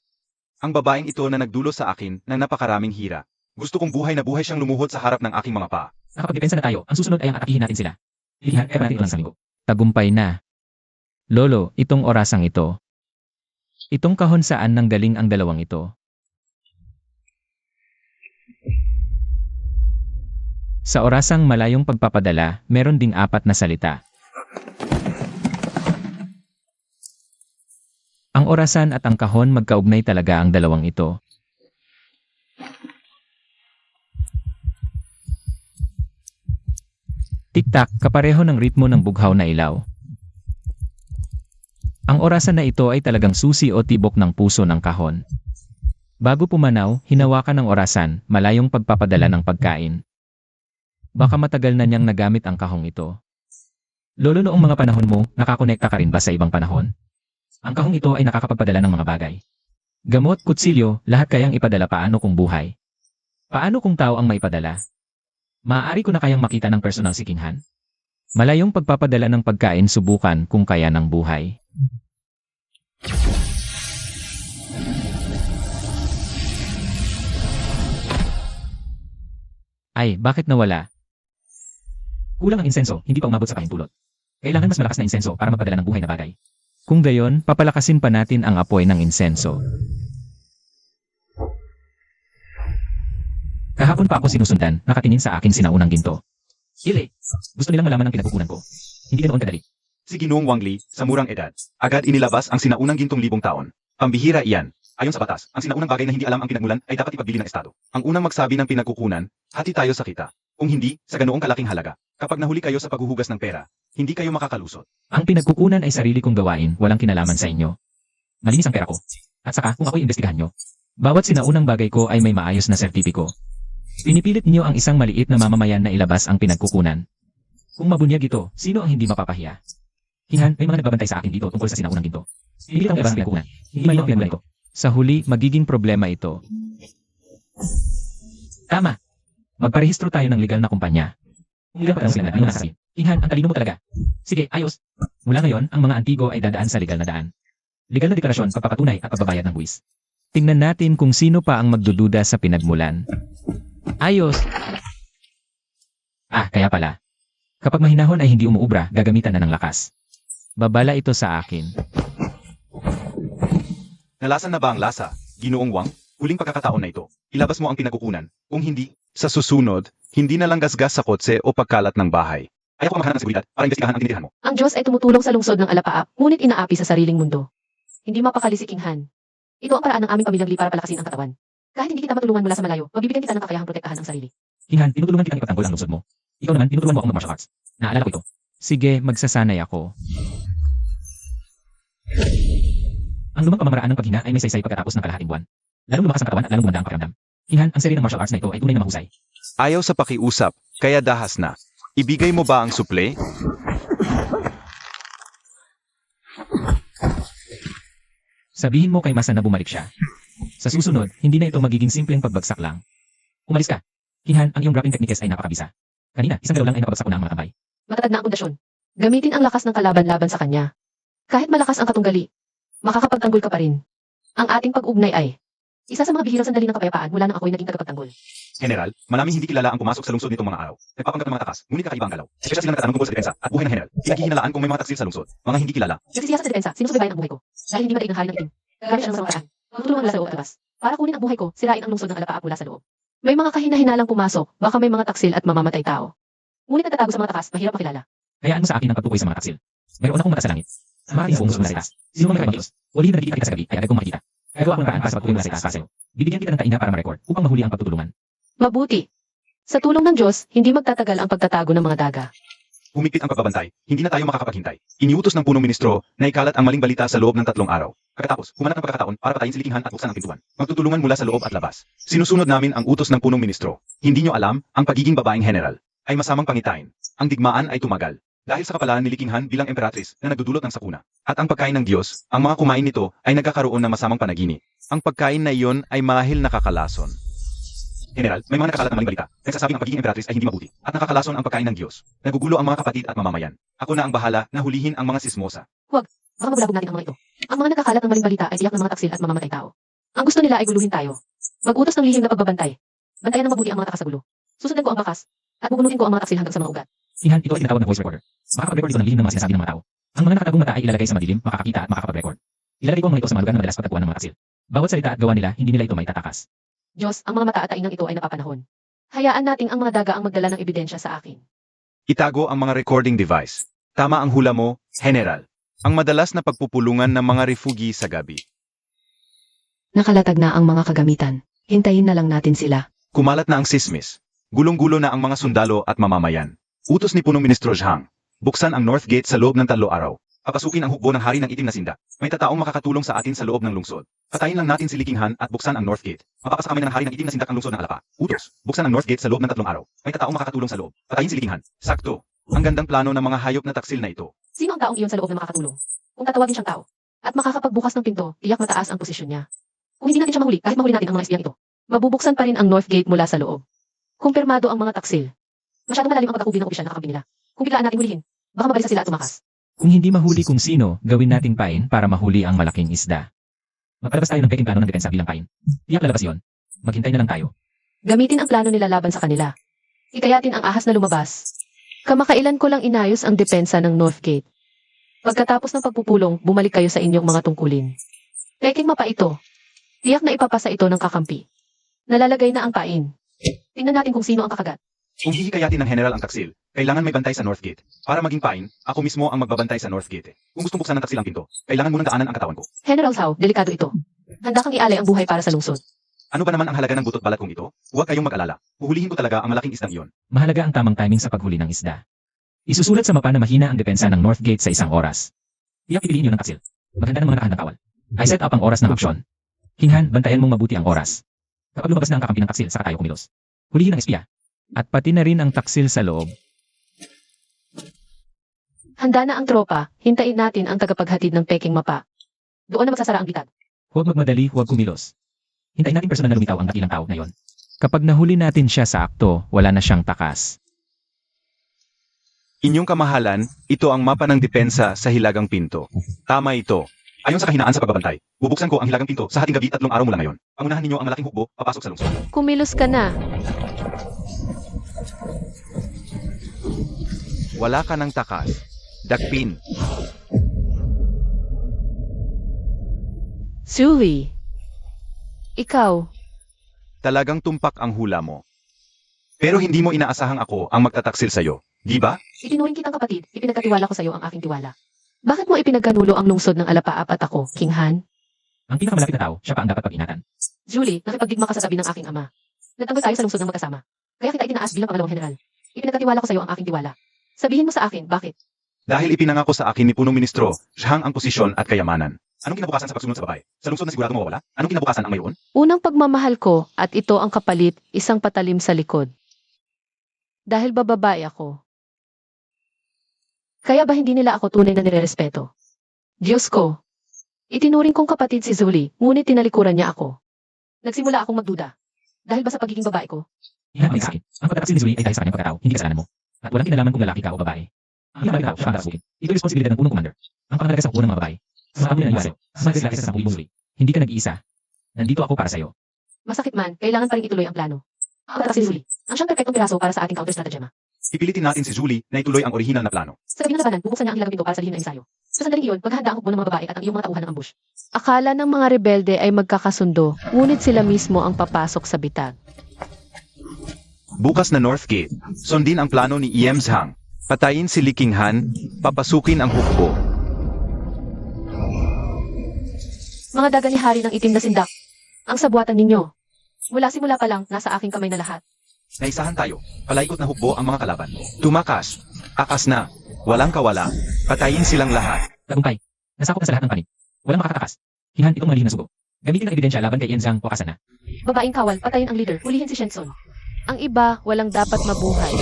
Ang babaeng ito na nagdulo sa akin ng napakaraming hira. Gusto kong buhay na buhay siyang lumuhod sa harap ng aking mga paa. Nakapagdepensa na tayo, ang susunod ay ang atakihin natin sila. Kinhan, kaya natin ito lang sa linggo. Tagumpay na. Lolo, itong orasang ito. Itong kahon saan nang galing ang dalawang ito. Sa orasang malayong pagpapadala, meron ding 4 na salita. Ang orasan at ang kahon magkaugnay talaga ang dalawang ito. Tiktak, kapareho ng ritmo ng bughaw na ilaw. Ang orasan na ito ay talagang susi o tibok ng puso ng kahon. Bago pumanaw, hinawakan ng orasan, malayong pagpapadala ng pagkain. Baka matagal na niyang nagamit ang kahong ito. Lolo, noong mga panahon mo, nakakonekta ka rin ba sa ibang panahon? Ang kahong ito ay nakakapagpadala ng mga bagay. Gamot, kutsilyo, lahat kayang ipadala paano kung buhay. Paano kung tao ang maipadala? Maaari ko na kayang makita ng personal si King Han? Malayong pagpapadala ng pagkain, subukan kung kaya ng buhay. Ay, bakit nawala? Kulang ang insenso, hindi pa umabot sa pahintulot. Kailangan mas malakas na insenso para magpadala ng buhay na bagay. Kung gayon, papalakasin pa natin ang apoy ng insenso. Kahapon pa ako sinusundan, nakatingin sa akin sinaunang ginto. Ile, gusto nilang malaman ang pinagkukunan ko. Hindi ganoon kadali. Si Ginoong Wang Li, sa murang edad, agad inilabas ang sinaunang gintong 1,000 taon. Pambihira iyan. Ayon sa batas, ang sinaunang bagay na hindi alam ang pinagmulan ay dapat ipagbili ng Estado. Ang unang magsabi ng pinagkukunan, hati tayo sa kita. Kung hindi, sa ganoong kalaking halaga. Kapag nahuli kayo sa paghuhugas ng pera, hindi kayo makakalusot. Ang pinagkukunan ay sarili kong gawain, walang kinalaman sa inyo. Malinis ang pera ko. At saka, kung ako'y imbestigahan nyo, bawat sinaunang bagay ko ay may maayos na sertipiko. Pinipilit niyo ang isang maliit na mamamayan na ilabas ang pinagkukunan. Kung mabunyag ito, sino ang hindi mapapahiya? King Han, may mga nagbabantay sa akin dito tungkol sa sinaunang ginto. Pinipilit ang ilabas ang pinagkukunan. Hindi man lang pinagmulan ito. Sa huli, magiging problema ito. Tama. Magparehistro tayo ng legal na kumpanya. Kung legal pa lang sila, ano nasasabihin? King Han, ang talino mo talaga. Sige, ayos. Mula ngayon, ang mga antigo ay dadaan sa legal na daan. Legal na deklarasyon, pagpapatunay at pagbabayad ng buwis. Tingnan natin kung sino pa ang magdududa sa pinagmulan. Ayos. Kaya pala. Kapag mahinahon ay hindi umuubra, gagamitan na ng lakas. Babala ito sa akin. Nalasan na ba ang lasa, Ginoong Wang? Huling pagkakataon na ito. Ilabas mo ang pinagkukunan. Kung hindi, sa susunod, hindi na lang gasgas sa kotse o pagkalat ng bahay. Ayaw ko maghanap ng seguridad para imbestigahan ang tinitirahan mo. Ang Diyos ay tumutulong sa lungsod ng Alapaap, ngunit inaapi sa sariling mundo. Hindi mapakali si King Han. Ito ang paraan ng aming pamilyang Li para palakasin ang katawan. Kahit hindi kita matulungan mula sa malayo, mabibigyan kita ng kakayahang protektahan ang sarili. King Han, tinutulungan kitang ipagtanggol ang lungsod mo. Ikaw naman, tinutulungan mo akong mag-martial arts. Naalala ko ito. Sige, magsasanay ako. Ang lumang pamamaraan ng paghina ay may saysay pagkatapos ng kalahating buwan. Lalong lumakas ang katawan at lalong gumanda ang pakiramdam. King Han, ang seri ng martial arts na ito ay tunay na mahusay. Ayaw sa pakiusap, kaya dahas na. Ibigay mo ba ang suple? Sabihin mo kay Masa na bumalik siya. Sa susunod, hindi na ito magiging simpleng pagbagsak lang. Umalis ka. King Han, ang iyong grappling techniques ay napakabisa. Kanina, isang galaw lang ay napabagsak ko na ang mga tambay. Matatag na ang pundasyon. Gamitin ang lakas ng kalaban laban sa kanya. Kahit malakas ang katunggali, makakapagtanggol ka pa rin. Ang ating pag-ugnay ay isa sa mga bihirang sandali ng kapayapaan mula nang ako'y naging tagapagtanggol. General, maraming hindi kilala ang pumasok sa lungsod nitong mga araw. Nagpapanggap ng mga takas, ngunit kakaiba ang galaw. Espesyal sila nagtatanong tungkol sa depensa at buhay ng general. Pinaghihinalaan kung may mga taksil sa lungsod. Mga hindi kilala. Nagsisiyasan sa depensa, sinusubaybayan ang buhay ko. Dahil hindi madaig ng hari ng itim. Gagamit siya ng masamang paraan. Magtutulungan mula sa loob at labas. Para kunin ang buhay ko, sirain ang lungsod ng Alapaap mula sa loob. May mga kahina-hinalang pumasok, baka may mga taksil at mamamatay tao. Ngunit nagtatago sa mga takas, mahirap makilala. Hayaan mo sa akin ang pagtukoy sa mga taksil. Mayroon akong mata sa langit. Maraming buong mundo sa itaas. Sino man may kapagilos? Wali na nakikita kita sa gabi ay agad kong makikita. Gagawa ako ng paraan para sa pagtukoy mula sa itaas sa'yo. Bibigyan kita ng taina para ma-record upang mahuli ang pagtutulungan. Mabuti. Sa tulong ng Diyos, hindi magtatagal ang pagtatago ng mga daga. Humigpit ang pagbabantay, hindi na tayo makakapaghintay. Iniutos ng punong ministro na ikalat ang maling balita sa loob ng 3 araw. Pagkatapos, humanap ng pagkakataon para patayin si Li King Han at buksan ang pintuan. Magtutulungan mula sa loob at labas. Sinusunod namin ang utos ng punong ministro. Hindi nyo alam, ang pagiging babaeng general ay masamang pangitain. Ang digmaan ay tumagal. Dahil sa kapalaan ni Li King Han bilang emperatrice na nagdudulot ng sakuna. At ang pagkain ng Diyos, ang mga kumain nito ay nagkakaroon ng masamang panaginip. Ang pagkain na iyon ay marahil nakakalason. General, may mga nakakalat na maling balita. Nagsasabing ang pagiging emperatrice ay hindi mabuti. At nakakalason ang pagkain ng Diyos. Nagugulo ang mga kapatid at mamamayan. Ako na ang bahala na hulihin ang mga sismosa. Baka mabulabog natin ang mga ito. Ang mga nakakalat ng maling balita ay tiyak ng mga taksil at mamamatay tao. Ang gusto nila ay guluhin tayo. Mag-utos ng lihim na pagbabantay. Bantayan ng mabuti ang mga takas sa gulo. Susundan ko ang bakas. At bubunuhin ko ang mga taksil hanggang sa mga ugat. King Han, ito ay tinatawag na voice recorder. Makakapag-record ito ng lihim ng mga sinasabi ng mga tao. Ang mga nakatagong mata ay ilalagay sa madilim, makakakita at makakapag-record. Ilalagay ko ang mga ito sa mga lugar na madalas pagtagpuan ng mga taksil. Bawat salita at gawa nila, hindi nila ito may tatakas. Diyos, ang mga mata at taingang ito ay napapanahon. Hayaan nating ang mga daga ang magdala ng ebidensya sa akin. Itago ang mga recording device. Tama ang hula mo, General. Ang madalas na pagpupulungan ng mga refugi sa gabi. Nakalatag na ang mga kagamitan. Hintayin na lang natin sila. Kumalat na ang sismis. Gulong-gulo na ang mga sundalo at mamamayan. Utos ni punong ministro Zhang. Buksan ang North Gate sa loob ng 3 araw. Papasukin ang hukbo ng hari ng itim na sindak. May tataong makakatulong sa atin sa loob ng lungsod. Patayin lang natin si Likinghan at buksan ang North Gate. Mapapasakami ng hari ng itim na sindak ang lungsod ng Alapa. Utos, buksan ang North Gate sa loob ng 3 araw. May tataong makakatulong sa loob. Patayin si Likinghan. Sakto. Ang gandang plano ng mga hayop na taksil na ito. Sino ang taong iyon sa loob na makakatulong? Kung tatawagin siyang tao at makakapagbukas ng pinto, tiyak mataas ang posisyon niya. Kung hindi natin siya mahuli, kahit mahuli natin ang mga espiyang ito, mabubuksan pa rin ang North Gate mula sa loob. Kumpirmado ang mga taksil. Masyadong malalim ang pagkakubi ng opisyal na kakampi nila. Kung biglaan natin hulihin, baka mabalisa sila at tumakas. Kung hindi mahuli kung sino, gawin nating pain para mahuli ang malaking isda. Magpalabas tayo ng peking plano ng depensa bilang pain. Tiyak lalabas yon. Maghintay na lang tayo. Gamitin ang plano nila laban sa kanila. Ikayatin ang ahas na lumabas. Kamakailan ko lang inayos ang depensa ng North Gate. Pagkatapos ng pagpupulong, bumalik kayo sa inyong mga tungkulin. Peking mapa ito. Tiyak na ipapasa ito ng kakampi. Nalalagay na ang pain. Tingnan natin kung sino ang kakagat. Kung hihikayatin ng general ang taksil, kailangan may bantay sa North Gate. Para maging pain, ako mismo ang magbabantay sa North Gate. Kung gustong buksan ng taksil ang pinto, kailangan munang daanan ang katawan ko. General Zhao, delikado ito. Handa kang ialay ang buhay para sa lungsod. Ano ba naman ang halaga ng butot balat kong ito? Huwag kayong mag-alala. Huhulihin ko talaga ang malaking isdang iyon. Mahalaga ang tamang timing sa paghuli ng isda. Isusulat sa mapa na mahina ang depensa ng North Gate sa 1 oras. Tiyak pipiliin yun ng taksil. Maganda ng mga nakahandang kawal. I set up ang oras ng aksyon. Kinghan, bantayan mong mabuti ang oras. Kapag lumabas na ang kakampi ng taksil, saka tayo kumilos. Hulihin ang espiya. At pati na rin ang taksil sa loob. Handa na ang tropa, hintayin natin ang tagapaghatid ng Peking mapa. Doon na magsasara ang bitag. Huwag magmadali, huwag kumilos. Hintayin natin personal na lumitaw ang dakilang tao ngayon. Kapag nahuli natin siya sa akto, wala na siyang takas. Inyong kamahalan, ito ang mapa ng depensa sa Hilagang Pinto. Tama ito. Ayon sa kahinaan sa pagbabantay, bubuksan ko ang Hilagang Pinto sa hating gabi 3 araw mula ngayon. Pangunahan ninyo ang malaking hukbo, papasok sa lungsod. Kumilos ka na. Wala ka ng takas. Dakpin. Suli. Ikaw, Talagang tumpak ang hula mo. Pero hindi mo inaasahang ako ang magtataksil sa'yo, di ba? itinuring kitang kapatid, ipinagkatiwala ko sa iyo ang aking tiwala. Bakit mo ipinagkanulo ang lungsod ng Alapaap at ako, King Han? Ang pinakamalapit na tao, siya pa ang dapat pag-ingatan. Julie, nakipagdigma ka sa tabi ng aking ama. Nagtanggol tayo sa lungsod ng magkasama. Kaya kita itinaas bilang pangalawang general. Ipinagkatiwala ko sa iyo ang aking tiwala. Sabihin mo sa akin, bakit? Dahil ipinangako sa akin ni Punong Ministro, siyang ang posisyon at kayamanan. Anong kinabukasan sa pagsunod sa babae? Sa lungsod na siguradong mawawala? Anong kinabukasan ang mayon? Unang pagmamahal ko at ito ang kapalit, isang patalim sa likod. Dahil bababae ako. Kaya ba hindi nila ako tunay na nirerespeto? Diyos ko. Itinuring kong kapatid si Zuli, ngunit tinalikuran niya ako. Nagsimula akong magduda. Dahil ba sa pagiging babae ko? Hinahalik sa akin. Ang pagtataksil ni Zuli ay dahil sa kanyang pagkatao, hindi kasalanan mo. At walang kinalaman kung lalaki ka o babae. Ang pinakamalaki tao, siya ang tatasukin. Ito'y responsibilidad ng punong commander. Ang pangalaga sa hukbo ng mga babae. Sa mga ng iwaso, sa mga lalaki sa 10,000 Zuli. Hindi ka nag-iisa. Nandito ako para sa'yo. Masakit man, kailangan pa rin ituloy ang plano. Ang si Zuli, ang siyang perfectong piraso para sa ating counter-stratagema. Ipilitin natin si Julie na ituloy ang orihinal na plano. Sa gabi ng labanan, bubuksan niya ang hilagang pinto para sa lihim na ensayo. Sa sandaling iyon, maghahanda ang hukbo ng mga babae at ang iyong mga tauhan ng ambush. Akala ng mga rebelde ay magkakasundo, ngunit sila mismo ang papasok sa bitag. Bukas na North Gate, sundin ang plano ni Iems Hang. Patayin si Likinghan, papasukin ang hukbo. Mga daga ni Hari ng itim na sindak. Ang sabuatan ninyo. Mula simula pa lang, nasa aking kamay na lahat. Naisahan tayo, palaikot na hukbo ang mga kalaban. Tumakas, akas na, walang kawala, patayin silang lahat. Tagumpay. Nasakop na sa lahat ng panig. Walang makakatakas. Hinhan itong malihim na sugo. Gamitin ang ebidensya laban kay Ian Zhang o Kasana. Babaeng kawal, patayin ang leader, hulihin si Shenson. Ang iba, walang dapat mabuhay.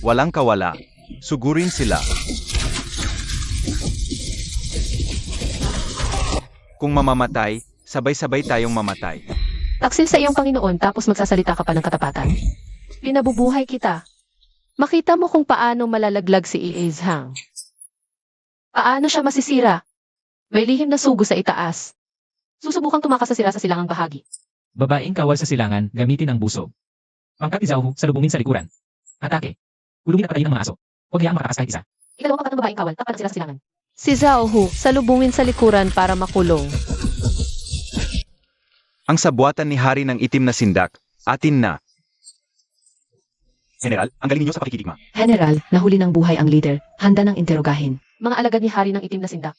Walang kawala, sugurin sila. Kung mamamatay, sabay-sabay tayong mamatay. Taksil sa iyong Panginoon tapos magsasalita ka pa ng katapatan. Pinabubuhay kita. Makita mo kung paano malalaglag si Iez Hang. Paano siya masisira? May lihim na sugo sa itaas. Susubukang tumakas sa sira sa silangang bahagi. Babaeng kawal sa silangan, gamitin ang busog. Pangkat ni Zhao, salubungin sa likuran. Atake. Kulungin at patayin ang mga aso. Huwag hayaang makatakas kahit isa. Ikalawang papat ng babaeng kawal, tapat ng sila sa silangan. Si Zhao Hu, salubungin sa likuran para makulong. Ang sabuatan ni Hari ng itim na sindak, atin na. General, ang galing ninyo sa pakikidigma. General, nahuli ng buhay ang leader. Handa ng interogahin. Mga alagad ni Hari ng itim na sindak.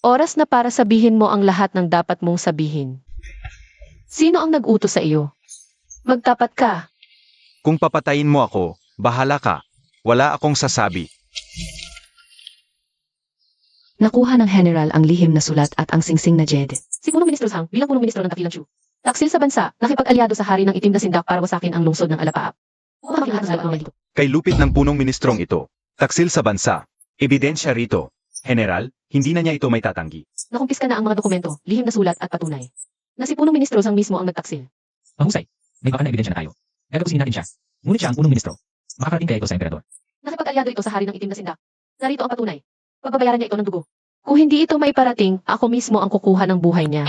Oras na para sabihin mo ang lahat ng dapat mong sabihin. Sino ang nag-utos sa iyo? Magtapat ka. Kung papatayin mo ako, bahala ka. Wala akong sasabi. Nakuha ng General ang lihim na sulat at ang singsing na jed. Si Punong Ministro Zhang bilang Punong Ministro ng Dakilang Chu. Taksil sa bansa, nakipag-alyado sa hari ng itim na sindak para wasakin ang lungsod ng Alapaap. Upang makilahat sa mga dito. Kay lupit ng punong ministrong ito, taksil sa bansa. Ebidensya rito. General, hindi na niya ito may tatanggi. Nakumpiska na ang mga dokumento, lihim na sulat at patunay. Na si Punong Ministro Zhang mismo ang nagtaksil. Mahusay. May baka na ebidensya na tayo. Gagapusin natin siya. Ngunit siya ang punong ministro. Makakarating kaya ito sa emperador. Nakipag-alyado ito sa hari ng itim na sindak. Narito ang patunay. Pagbabayaran niya ito ng dugo. Kung hindi ito maiparating, ako mismo ang kukuha ng buhay niya.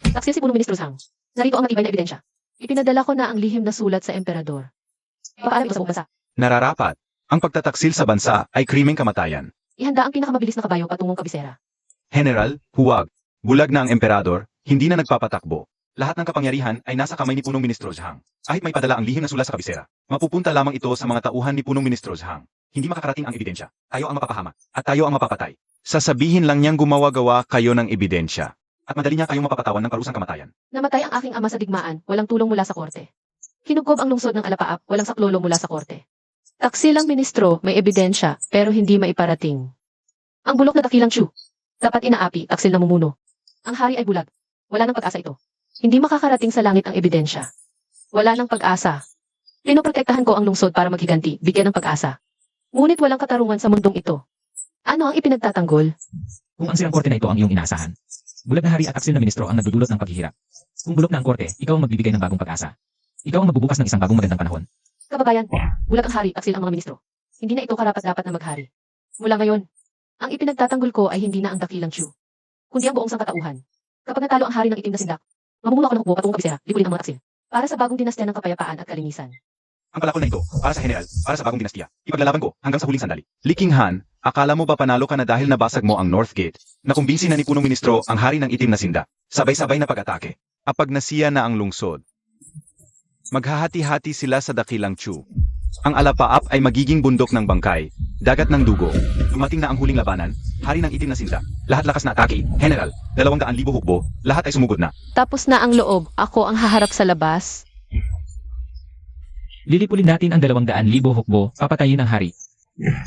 Taksil si Punong Ministro Zhang. Narito ang matibay na ebidensya. Ipinadala ko na ang lihim na sulat sa emperador. Papaalam ito sa buong bansa. Nararapat. Ang pagtataksil sa bansa ay krimeng kamatayan. Ihanda ang pinakamabilis na kabayo patungong kabisera. General, huwag. Bulag na ang emperador, hindi na nagpapatakbo. Lahat ng kapangyarihan ay nasa kamay ni Punong Ministro Zhang. Kahit may padala ang lihim na sulat sa kabisera, mapupunta lamang ito sa mga tauhan ni Punong Ministro Zhang. Hindi makakarating ang ebidensya. Tayo ang mapapahama. At tayo ang mapapatay. Sasabihin lang niyang gumawa-gawa kayo ng ebidensya. At madali niya kayong mapapatawan ng parusang kamatayan. Namatay ang aking ama sa digmaan, walang tulong mula sa korte. Kinugob ang lungsod ng Alapaap, walang saklolo mula sa korte. Taksil ang ministro, may ebidensya, pero hindi maiparating. Ang bulok na Dakilang Chu. Dapat inaapi, taksil na mumuno. Ang hari ay bulag. Wala nang pag-asa ito. Hindi makakarating sa langit ang ebidensya. Wala nang pag-asa. Pinoprotektahan ko ang lungsod para maghiganti, bigyan ng pag-asa. Ngunit walang katarungan sa mundong ito. Ano ang ipinagtatanggol? Kung ang sirang korte na ito ang iyong inaasahan. Bulag na hari at taksil na ministro ang nagdudulot ng paghihirap. Kung bulok na ang korte, ikaw ang magbibigay ng bagong pag-asa. Ikaw ang magbubukas ng isang bagong magandang panahon. Kababayan, bulag ang hari, taksil ang mga ministro. Hindi na ito karapat-dapat na maghari. Mula ngayon, ang ipinagtatanggol ko ay hindi na ang Dakilang Chu, kundi ang buong sangkatauhan. Kapag natalo ang hari ng itim na sindak, mamumuno ako ng hukbo patungong kabisera, lipunin ang mga taksil. Para sa bagong dinastya ng kapayapaan at kalinisan. Ang palakol na ito, para sa general, para sa bagong dinastiya. Ipaglalaban ko hanggang sa huling sandali. Liking Han, akala mo ba panalo ka na dahil nabasag mo ang North Gate? Nakumbinsi na ni Punong Ministro ang hari ng itim na sindak. Sabay-sabay na pag-atake. Apag nasiya na ang lungsod. Maghahati-hati sila sa Dakilang Chu. Ang Alapaap ay magiging bundok ng bangkay, dagat ng dugo. Dumating na ang huling labanan, hari ng itim na sindak. Lahat lakas na atake, general, 200,000 hukbo, lahat ay sumugod na. Tapos na ang loob, ako ang haharap sa labas. Lilipulin natin ang 200,000 hukbo, papatayin ang hari.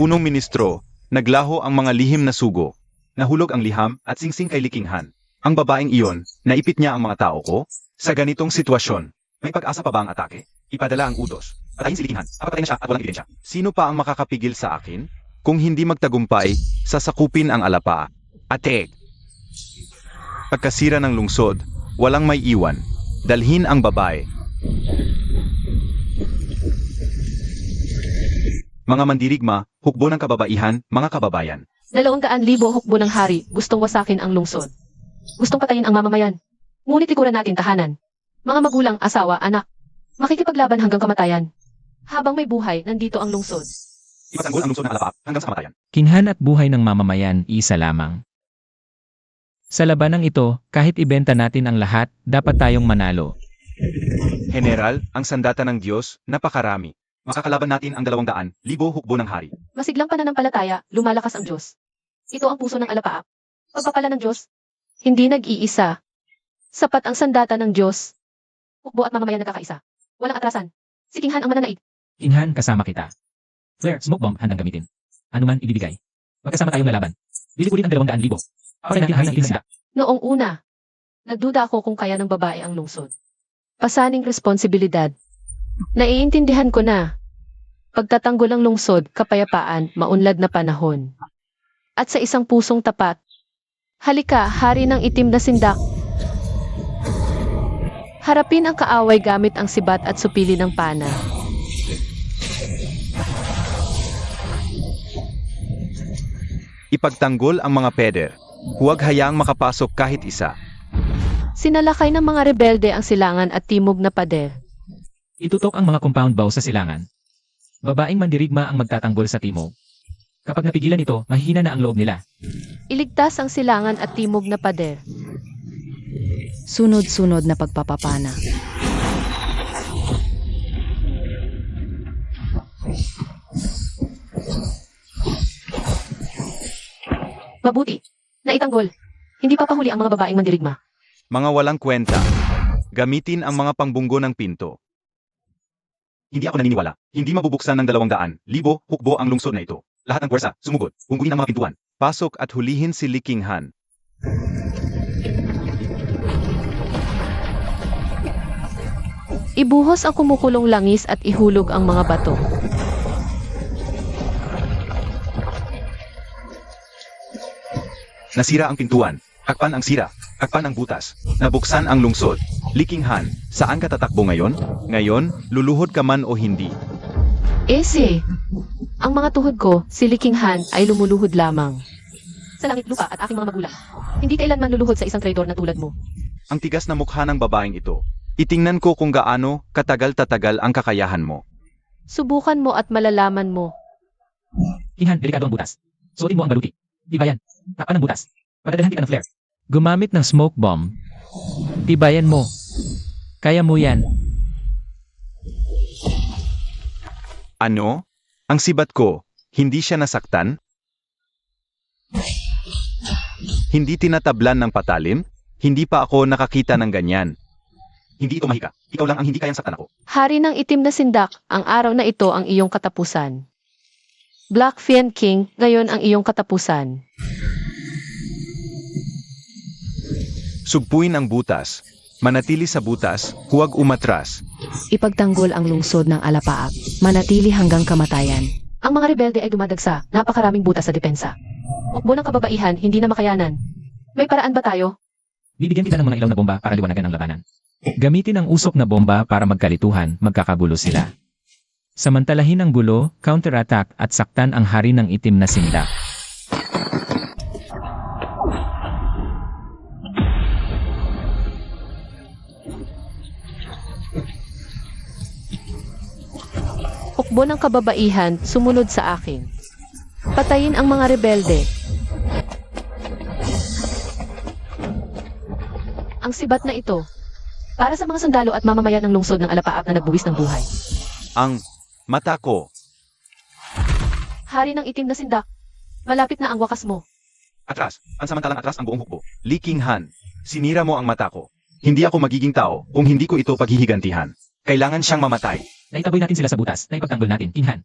Punong Ministro, naglaho ang mga lihim na sugo. Nahulog ang liham at singsing kay Liking Han. Ang babaeng iyon, naipit niya ang mga tao ko? Sa ganitong sitwasyon, may pag-asa pa ba ang atake? Ipadala ang utos. Patayin si Liking Han, papatayin na siya at walang ebidensya. Sino pa ang makakapigil sa akin? Kung hindi magtagumpay, sasakupin ang Alapa. Atek! Pagkasira ng lungsod, walang may iwan. Dalhin ang babae. Mga mandirigma, hukbo ng kababaihan, mga kababayan. 200,000 hukbo ng hari, gustong wasakin ang lungsod. Gustong patayin ang mamamayan. Ngunit likuran natin tahanan. Mga magulang, asawa, anak. Makikipaglaban hanggang kamatayan. Habang may buhay, nandito ang lungsod. Ipatanggol ang lungsod ng Alapaap hanggang sa kamatayan. Kinhan at buhay ng mamamayan, isa lamang. Sa labanang ito, kahit ibenta natin ang lahat, dapat tayong manalo. General, ang sandata ng Diyos, napakarami. Makakalaban natin ang 200,000 hukbo ng hari. Masiglang pananampalataya, lumalakas ang Diyos. Ito ang puso ng Alapaap. Pagpapala ng Diyos, hindi nag-iisa. Sapat ang sandata ng Diyos. Hukbo at mamamayan nagkakaisa. Walang atrasan. Si King Han ang mananaig. Kinhan, kasama kita. Flare, smoke bomb, handang gamitin. Ano man ibibigay. Magkasama tayong lalaban. Lilipulin ang 200,000. Papatayin natin ang hari ng itim na sindak. Noong una, nagduda ako kung kaya ng babae ang lungsod. Pasaning responsibilidad. Naiintindihan ko na. Pagtatanggol ang lungsod, kapayapaan, maunlad na panahon. At sa isang pusong tapat, halika, hari ng itim na sindak. Harapin ang kaaway gamit ang sibat at supili ng pana. Ipagtanggol ang mga peder. Huwag hayaang makapasok kahit isa. Sinalakay ng mga rebelde ang silangan at timog na pader. Itutok ang mga compound bow sa silangan. Babaeng mandirigma ang magtatanggol sa timog. Kapag napigilan ito, mahihina na ang loob nila. Iligtas ang silangan at timog na pader. Sunod-sunod na pagpapapana. Mabuti. Naitanggol. Hindi papahuli ang mga babaeng mandirigma. Mga walang kwenta. Gamitin ang mga pangbunggo ng pinto. Hindi ako naniniwala. Hindi mabubuksan ng 200,000 hukbo ang lungsod na ito. Lahat ng puwersa, sumugod. Ungguin ang mga pintuan. Pasok at hulihin si Liking Han. Ibuhos ang kumukulong langis at ihulog ang mga bato. Nasira ang pintuan. Takpan ang sira. Takpan ang butas. Nabuksan ang lungsod. Liking Han, saan ka tatakbo ngayon? Ngayon, luluhod ka man o hindi. Ese, ang mga tuhod ko, si Liking Han, ay lumuluhod lamang. Sa langit lupa at aking mga magulang. Hindi kailanman luluhod sa isang traidor na tulad mo. Ang tigas na mukha ng babaeng ito. Itingnan ko kung gaano katagal-tatagal ang kakayahan mo. Subukan mo at malalaman mo. King Han, delikado ang butas. Suotin mo ang baluti. Tibayan. Takpan ang butas. Padadalhan kita ng flare. Gumamit ng smoke bomb. Tibayan mo. Kaya mo yan. Ano? Ang sibat ko, hindi siya nasaktan? Hindi tinatablan ng patalim? Hindi pa ako nakakita ng ganyan. Hindi ito mahika. Ikaw lang ang hindi kayang saktan ako. Hari ng itim na sindak, ang araw na ito ang iyong katapusan. Black Fiend King, ngayon ang iyong katapusan. Sugpuin ang butas. Manatili sa butas, huwag umatras. Ipagtanggol ang lungsod ng alapaap. Manatili hanggang kamatayan. Ang mga rebelde ay dumadagsa, napakaraming butas sa depensa. Hukbo ng kababaihan, hindi na makayanan. May paraan ba tayo? Bibigyan kita ng mga ilaw na bomba para liwanagan ang labanan. Gamitin ang usok na bomba para magkalituhan, magkakagulo sila. Samantalahin ang gulo, counterattack at saktan ang hari ng itim na sindak. Hukbo ng kababaihan, sumunod sa akin. Patayin ang mga rebelde. Ang sibat na ito, para sa mga sundalo at mamamayan ng lungsod ng alapaap na nagbuwis ng buhay. Ang mata ko. Hari ng itim na sindak, malapit na ang wakas mo. Atras. Pansamantalang atras ang buong hukbo. Liking Han, sinira mo ang mata ko. Hindi ako magiging tao kung hindi ko ito paghihigantihan. Kailangan siyang mamatay. Naitaboy natin sila sa butas, naipagtanggol natin, King Han.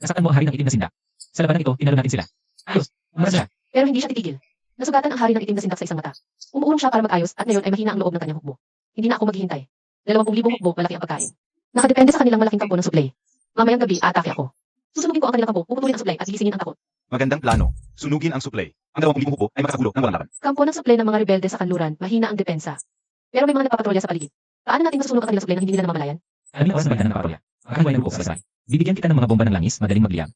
Nasaktan mo ang hari ng itim na sindak. Sa labanang ito, tinalo natin sila. Ayos, umaras na siya. Pero hindi siya titigil. Nasugatan ang hari ng itim na sindak sa isang mata. Umuurong siya para mag-ayos at ngayon ay mahina ang loob ng kanyang hukbo. Hindi na ako maghihintay. 20,000 hukbo, malaki ang pagkain. Nakadepende sa kanilang malaking kampo ng suplay. Mamayang gabi, aatake ako. Susunugin ko ang kanilang kampo, puputulin ang suplay at gigisingin ang takot. Magandang plano. Sunugin ang suplay. Ang 20,000 hukbo ay makakagulo ng walang laban. Kampo ng suplay ng mga rebelde sa kanluran, mahina ang depensa. Pero may mga nagpapatrolya sa paligid. Paano natin masusunog ang kanilang suplay nang hindi nila namamalayan? Alam mo oras na balitan ng patrolya. Makakahiway ng buo sa sabay. Bibigyan kita ng mga bomba ng langis, madaling magliyab.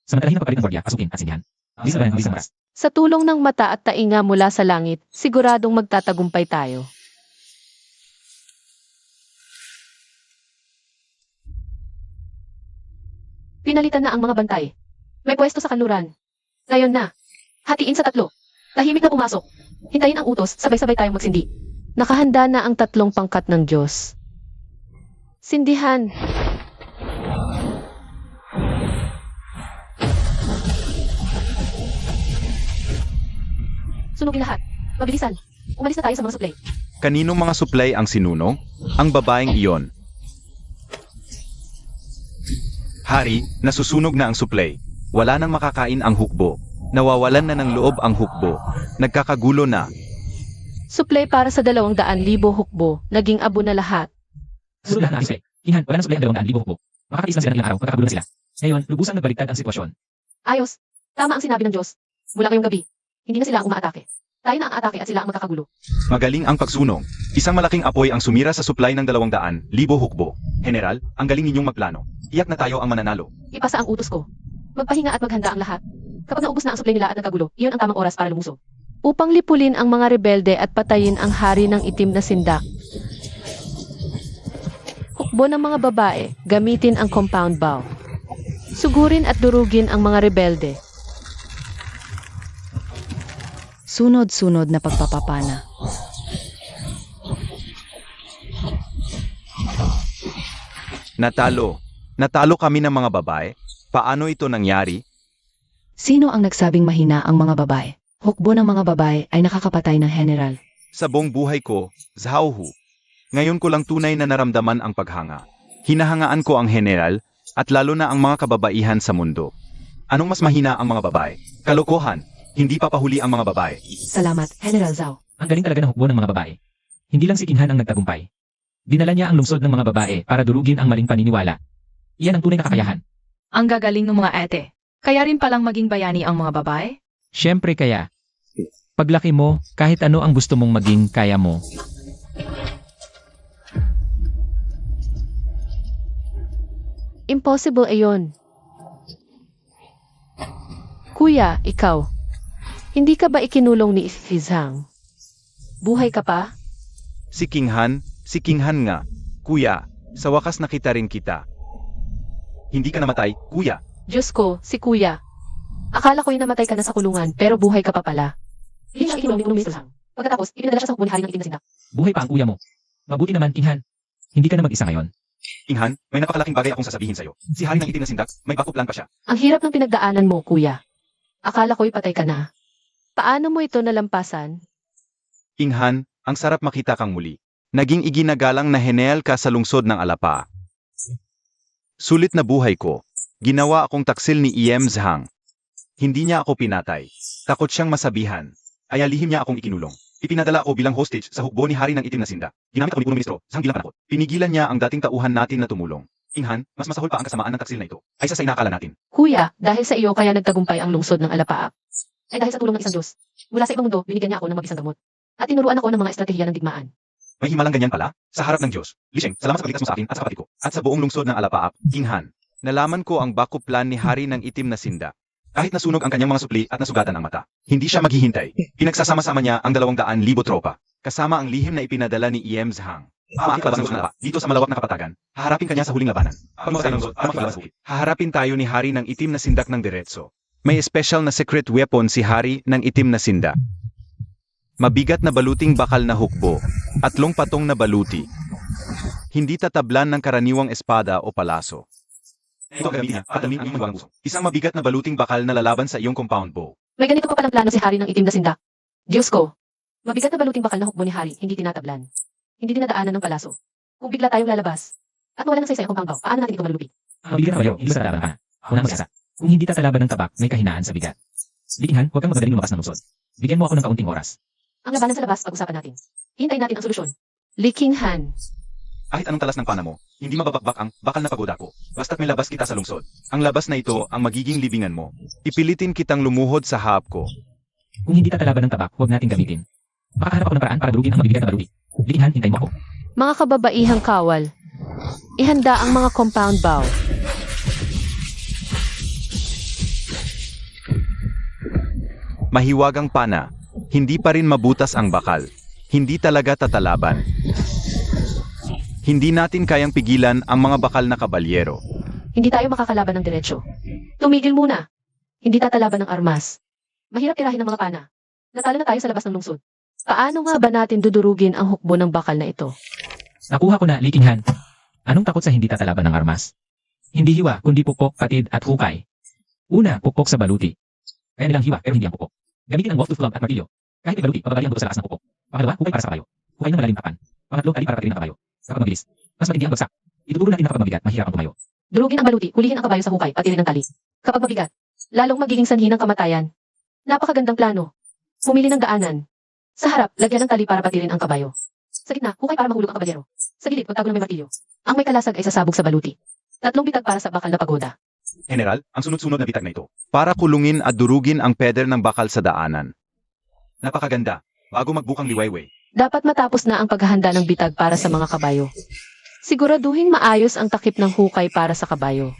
Samantalahin ang pagpalit ng gwardiya, asukin at sindihan. Bilis na ba, bilis ang oras. Sa tulong ng mata at tainga mula sa langit, siguradong magtatagumpay tayo. Pinalitan na ang mga bantay. May pwesto sa kanluran. Ngayon na. Hatiin sa 3. Tahimik na pumasok. Hintayin ang utos, sabay-sabay tayong magsindi. Nakahanda na ang 3 pangkat ng Diyos. Sindihan. Sunugin lahat. Mabilisan. Umalis na tayo sa mga suplay. Kaninong mga suplay ang sinunog? Ang babaeng iyon. Hari, nasusunog na ang suplay. Wala nang makakain ang hukbo. Nawawalan na ng loob ang hukbo. Nagkakagulo na. Suplay para sa 200,000 hukbo. Naging abo na lahat. Susunod lahat na display. King Han, wala nang suplay ang 200,000 hukbo. Makakatiis lang sila ng ilang araw, magkakagulo na sila. Ngayon, lubusang nagbaliktad ang sitwasyon. Ayos. Tama ang sinabi ng Diyos. Mula ngayong gabi, hindi na sila ang umaatake. Tayo na ang atake at sila ang magkakagulo. Magaling ang pagsunog. Isang malaking apoy ang sumira sa supply ng 200,000 hukbo. General, ang galing ninyong magplano. Iyak na tayo ang mananalo. Ipasa ang utos ko. Magpahinga at maghanda ang lahat. Kapag naubos na ang supply nila at nagkagulo, iyon ang tamang oras para lumusob. Upang lipulin ang mga rebelde at patayin ang hari ng itim na sindak. Hukbo ng mga babae, gamitin ang compound bow. Sugurin at durugin ang mga rebelde. Sunod-sunod na pagpapapana. Natalo. Natalo kami ng mga babae. Paano ito nangyari? Sino ang nagsabing mahina ang mga babae? Hukbo ng mga babae ay nakakapatay ng general. Sa buong buhay ko, Zhao Hu. Ngayon ko lang tunay na naramdaman ang paghanga. Hinahangaan ko ang general, at lalo na ang mga kababaihan sa mundo. Anong mas mahina ang mga babae? Kalokohan. Hindi papahuli ang mga babae. Salamat, General Zhao. Ang galing talaga ng hukbo ng mga babae. Hindi lang si King Han ang nagtagumpay. Dinala niya ang lungsod ng mga babae para durugin ang maling paniniwala. Iyan ang tunay na kakayahan. Ang gagaling ng mga ete. Kaya rin palang maging bayani ang mga babae? Siyempre kaya. Paglaki mo, kahit ano ang gusto mong maging, kaya mo. Impossible ayon. Kuya, ikaw. Hindi ka ba ikinulong ni Fizhang? Buhay ka pa? Si King Han nga. Kuya, sa wakas nakita rin kita. Hindi ka namatay, kuya. Diyos ko, si Kuya. Akala ko'y namatay ka na sa kulungan, pero buhay ka pa pala. Hindi siya ikinulong ni Fizhang. Pagkatapos, ipinadala siya sa hukbo ni Hari ng Itim na Sindak. Buhay pa ang kuya mo. Mabuti naman, King Han. Hindi ka na mag-isa ngayon. King Han, may napakalaking bagay akong sasabihin sa'yo. Si Hari ng Itim na Sindak, may backup plan pa siya. Ang hirap ng pinagdaanan mo, Kuya. Akala ko'y patay ka na. Paano mo ito nalampasan? King Han, ang sarap makita kang muli. Naging iginagalang na Henel ka sa lungsod ng Alapa. Sulit na buhay ko. Ginawa akong taksil ni Zhang. Hindi niya ako pinatay. Takot siyang masabihan. Kaya lihim niya akong ikinulong. Ipinadala ako bilang hostage sa hukbo ni Hari ng Itim na Sindak. Ginamit ako ni Punong Ministro, Zhang bilang panakot. Pinigilan niya ang dating tauhan natin na tumulong. King Han, mas masahol pa ang kasamaan ng taksil na ito. Ay sa inakala natin. Kuya, dahil sa iyo kaya nagtagumpay ang lungsod ng Alapaap. Ay dahil sa tulong ng isang Diyos. Mula sa ibang mundo, binigyan niya ako ng mag-isang gamot. At tinuruan ako ng mga estratehiya ng digmaan. May himalang ganyan pala? Sa harap ng Diyos. Lisheng, salamat sa pagligtas mo sa akin at sa kapatid ko. At sa buong lungsod ng Alapaap, King Han. Nalaman ko ang backup plan ni Hari ng Itim na Sindak. Kahit nasunog ang kanyang mga supli at nasugatan ang mata. Hindi siya maghihintay. Pinagsasama-sama niya ang 200,000 tropa. Kasama ang lihim na ipinadala ni Zhang. Makikilaban ng Alapa, dito sa malawak na kapatagan. Haharapin kanya sa huling labanan. Haharapin tayo ni Hari ng Itim na Sindak ng diretso. May special na secret weapon si Hari ng Itim na Sindak. Mabigat na baluting bakal na hukbo, at patong na baluti. Hindi tatablan ng karaniwang espada o palaso. Ito ang gamitin niya at dalhin ang iyong magawang puso. Isang mabigat na baluting bakal na lalaban sa iyong compound bow. May ganito pa palang plano si Hari ng Itim na Sindak. Diyos ko, mabigat na baluting bakal na hukbo ni Hari, hindi tinatablan. Hindi dinadaanan ng palaso. Kung bigla tayong lalabas, at mawala ng saysay ang compound bow, paano natin ito malulupi? Ang mabigat na kabayo, hindi sa tataban ka. Unang mag-asa. Kung hindi tatalaban ng tabak, may kahinaan sa bigat. King Han, huwag kang magagaling lumabas ng lungsod. Bigyan mo ako ng kaunting oras. Ang labanan sa labas, pag-usapan natin. Hintayin natin ang solusyon. Li King Han. Kahit anong talas ng pana mo, hindi mababakbak ang bakal na pagoda ko. Basta't may labas kita sa lungsod. Ang labas na ito ang magiging libingan mo. Ipilitin kitang lumuhod sa hap ko. Kung hindi tatalaban ng tabak, huwag nating gamitin. Makahanap ako ng paraan para durugin ang mabibigat na baluti. King Han, hintayin mo ako. Mga kababaihang kawal. Ihanda ang mga compound bow. Mahiwagang pana. Hindi pa rin mabutas ang bakal. Hindi talaga tatalaban. Hindi natin kayang pigilan ang mga bakal na kabalyero. Hindi tayo makakalaban ng diretsyo. Tumigil muna. Hindi tatalaban ng armas. Mahirap tirahin ng mga pana. Natalo na tayo sa labas ng lungsod. Paano nga ba natin dudurugin ang hukbo ng bakal na ito? Nakuha ko na, King Han. Anong takot sa hindi tatalaban ng armas? Hindi hiwa, kundi pukpok, patid at hukay. Una, pukpok sa baluti. Kaya nilang hiwa, pero hindi ang pukpok. Gamitin ang wolf tooth club at martilyo. Kahit may baluti, pababali ang dugo sa lakas ng pukpok. Pangalawa, hukay para sa kabayo. Hukay ng malalim tapan. Pangatlo, tali para patayin ang kabayo. Kapag mabilis, mas matindi ang bagsak. Ituturo natin na kapag mabigat, mahirap ang tumayo. Durugin ang baluti, hulihin ang kabayo sa hukay, patirin ang tali. Kapag mabigat, lalong magiging sanhi ng kamatayan. Napakagandang plano. Pumili ng daanan. Sa harap, lagyan ng tali para patirin ang kabayo. Sa gitna, hukay para mahulog ang kabalyero. Sa gilid, magtago ng may martilyo. Ang may kalasag ay sasabog sa baluti. 3 bitag para sa bakal na pagoda. General, ang sunod-sunod na bitag na ito. Para kulungin at durugin ang peder ng bakal sa daanan. Napakaganda. Bago magbukang liwayway. Dapat matapos na ang paghahanda ng bitag para sa mga kabayo. Siguraduhin maayos ang takip ng hukay para sa kabayo.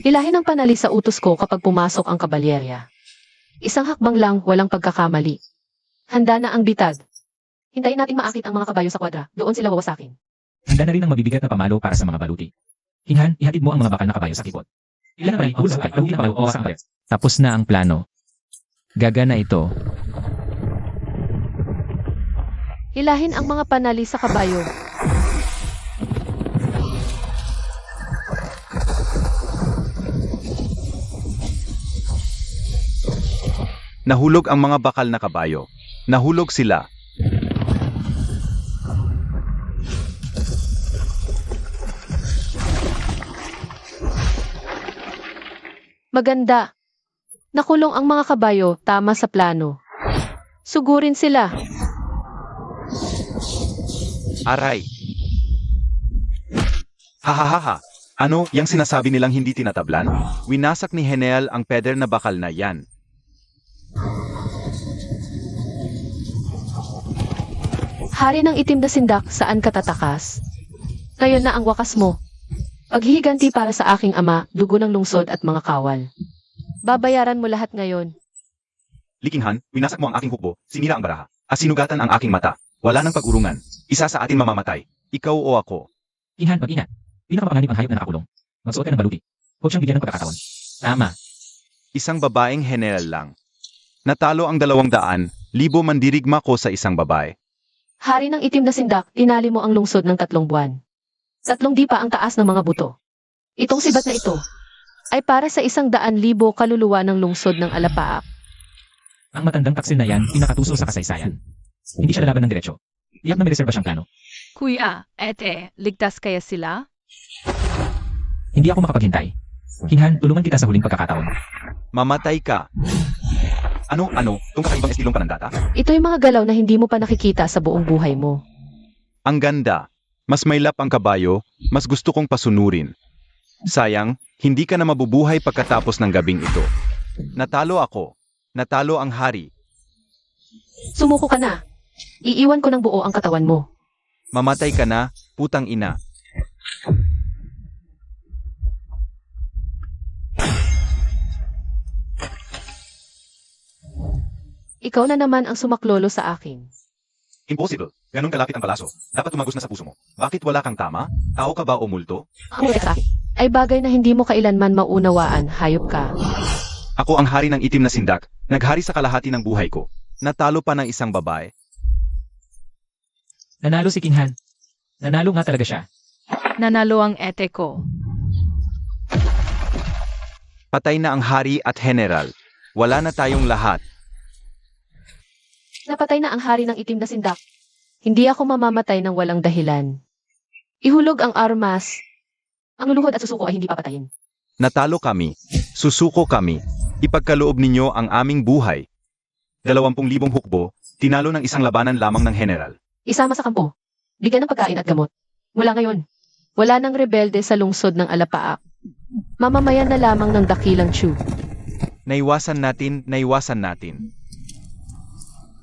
Hilahin ang panali sa utos ko kapag pumasok ang kabalyerya. Isang hakbang lang, walang pagkakamali. Handa na ang bitag. Hintayin natin maakit ang mga kabayo sa kwadra. Doon sila wawasakin. Handa na rin ang mabibigat na pamalo para sa mga baluti. King Han, ihatid mo ang mga bakal na kabayo sa kipot. Ilan na balik, hulog sa hukay, pahugin ang kabayo o wawasak ang kabayo. Tapos na ang plano. Gagana ito. Hilahin ang mga panali sa kabayo. Nahulog ang mga bakal na kabayo. Nahulog sila. Maganda. Nakulong ang mga kabayo tama sa plano. Sugurin sila. Aray! Hahaha! Ano, yang sinasabi nilang hindi tinatablan? Winasak ni Heneal ang peder na bakal na yan. Hari ng itim na sindak, saan ka tatakas? Ngayon na ang wakas mo. Paghihiganti para sa aking ama, dugo ng lungsod at mga kawal. Babayaran mo lahat ngayon. Likinghan, winasak mo ang aking hukbo, sinira ang baraha, at sinugatan ang aking mata. Wala nang pag-urungan. Isa sa atin mamamatay. Ikaw o ako. Kinhan, mag-ingat. Pinakamapanganib ang hayop na nakakulong. Magsuot ka ng baluti. Huwag siyang bigyan ng pagkakataon. Tama. Isang babaeng Heneal lang. Natalo ang 200,000 mandirigma ko sa isang babae. Hari ng itim na sindak, tinali mo ang lungsod ng 3 buwan. 3 dipa ang taas ng mga buto. Itong sibat na ito ay para sa 100,000 kaluluwa ng lungsod ng Alapaap. Ang matandang taksil na yan, pinakatuso sa kasaysayan. Hindi siya lalaban ng diretsyo. Tiyak na may reserba siyang plano. Kuya, ete, ligtas kaya sila? Hindi ako makapaghintay. Kinhan, tulungan kita sa huling pagkakataon. Mamatay ka. Ano? Itong kakaibang estilong panandata? Ito'y mga galaw na hindi mo pa nakikita sa buong buhay mo. Ang ganda. Mas mailap ang kabayo, mas gusto kong pasunurin. Sayang, hindi ka na mabubuhay pagkatapos ng gabing ito. Natalo ako. Natalo ang hari. Sumuko ka na. Iiwan ko ng buo ang katawan mo. Mamatay ka na, putang ina. Ikaw na naman ang sumaklolo sa akin. Impossible. Ganon kalapit ang palaso. Dapat tumagos na sa puso mo. Bakit wala kang tama? Tao ka ba o multo? Ang sa akin ay bagay na hindi mo kailanman maunawaan, hayop ka. Ako ang hari ng itim na sindak, naghari sa kalahati ng buhay ko. Natalo pa ng isang babae. Nanalo si Kinhan. Nanalo nga talaga siya. Nanalo ang ete ko. Patay na ang hari at general. Wala na tayong lahat. Napatay na ang hari ng itim na sindak. Hindi ako mamamatay ng walang dahilan. Ihulog ang armas. Ang luluhod at susuko ay hindi papatayin. Natalo kami. Susuko kami. Ipagkaloob ninyo ang aming buhay. 20,000 hukbo, tinalo ng isang labanan lamang ng general. Isama sa kampo. Bigyan ng pagkain at gamot. Mula ngayon, wala nang rebelde sa lungsod ng Alapaap. Mamamayan na lamang ng dakilang Chu. Naiwasan natin.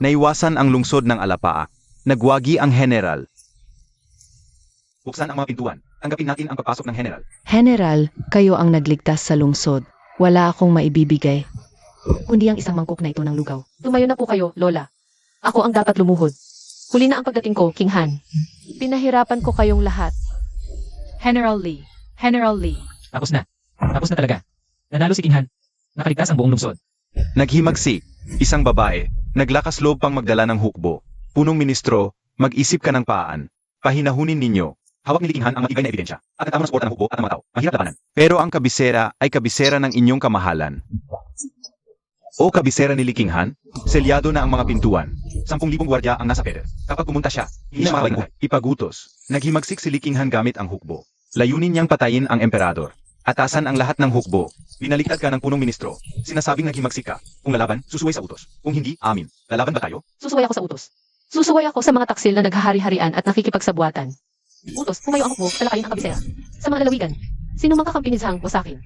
Naiwasan ang lungsod ng Alapaap. Nagwagi ang general. Buksan ang mga pintuan. Tanggapin natin ang pagpasok ng general. General, kayo ang nagligtas sa lungsod. Wala akong maibibigay. Kundi ang isang mangkok na ito ng lugaw. Tumayo na po kayo, Lola. Ako ang dapat lumuhod. Huli na ang pagdating ko, King Han. Pinahirapan ko kayong lahat. General Lee. General Lee. Tapos na. Tapos na talaga. Nanalo si Kinhan. Nakaligtas ang buong lungsod. Naghimagsik. Isang babae. Naglakas loob pang magdala ng hukbo. Punong ministro, mag-isip ka ng paan. Pahinahunin ninyo. Hawak ni Likinghan ang matibay na ebidensya at katama ng suporta ng hukbo at ng mga tao. Mahirap labanan. Pero ang kabisera ay kabisera ng inyong kamahalan. O kabisera ni Likinghan, selyado na ang mga pintuan. 10,000 gwardiya ang nasa peder. Kapag pumunta siya, hindi siya makakabuhay. Ipagutos. Naghimagsik si Likinghan gamit ang hukbo. Layunin niyang patayin ang emperador. Atasan ang lahat ng hukbo. Binaliktad ka ng punong ministro. Sinasabing naghimagsik ka. Kung lalaban, susuway sa utos. Kung hindi, amin. Lalaban ba tayo? Susuway ako sa utos. Susuway ako sa mga taksil na naghahari-harian at nakikipagsabuatan. Utos, pumayo ang hukbo, talakayin ang kabisera. Sa mga lalawigan, sino mang kakampi ni Zhang o sa akin?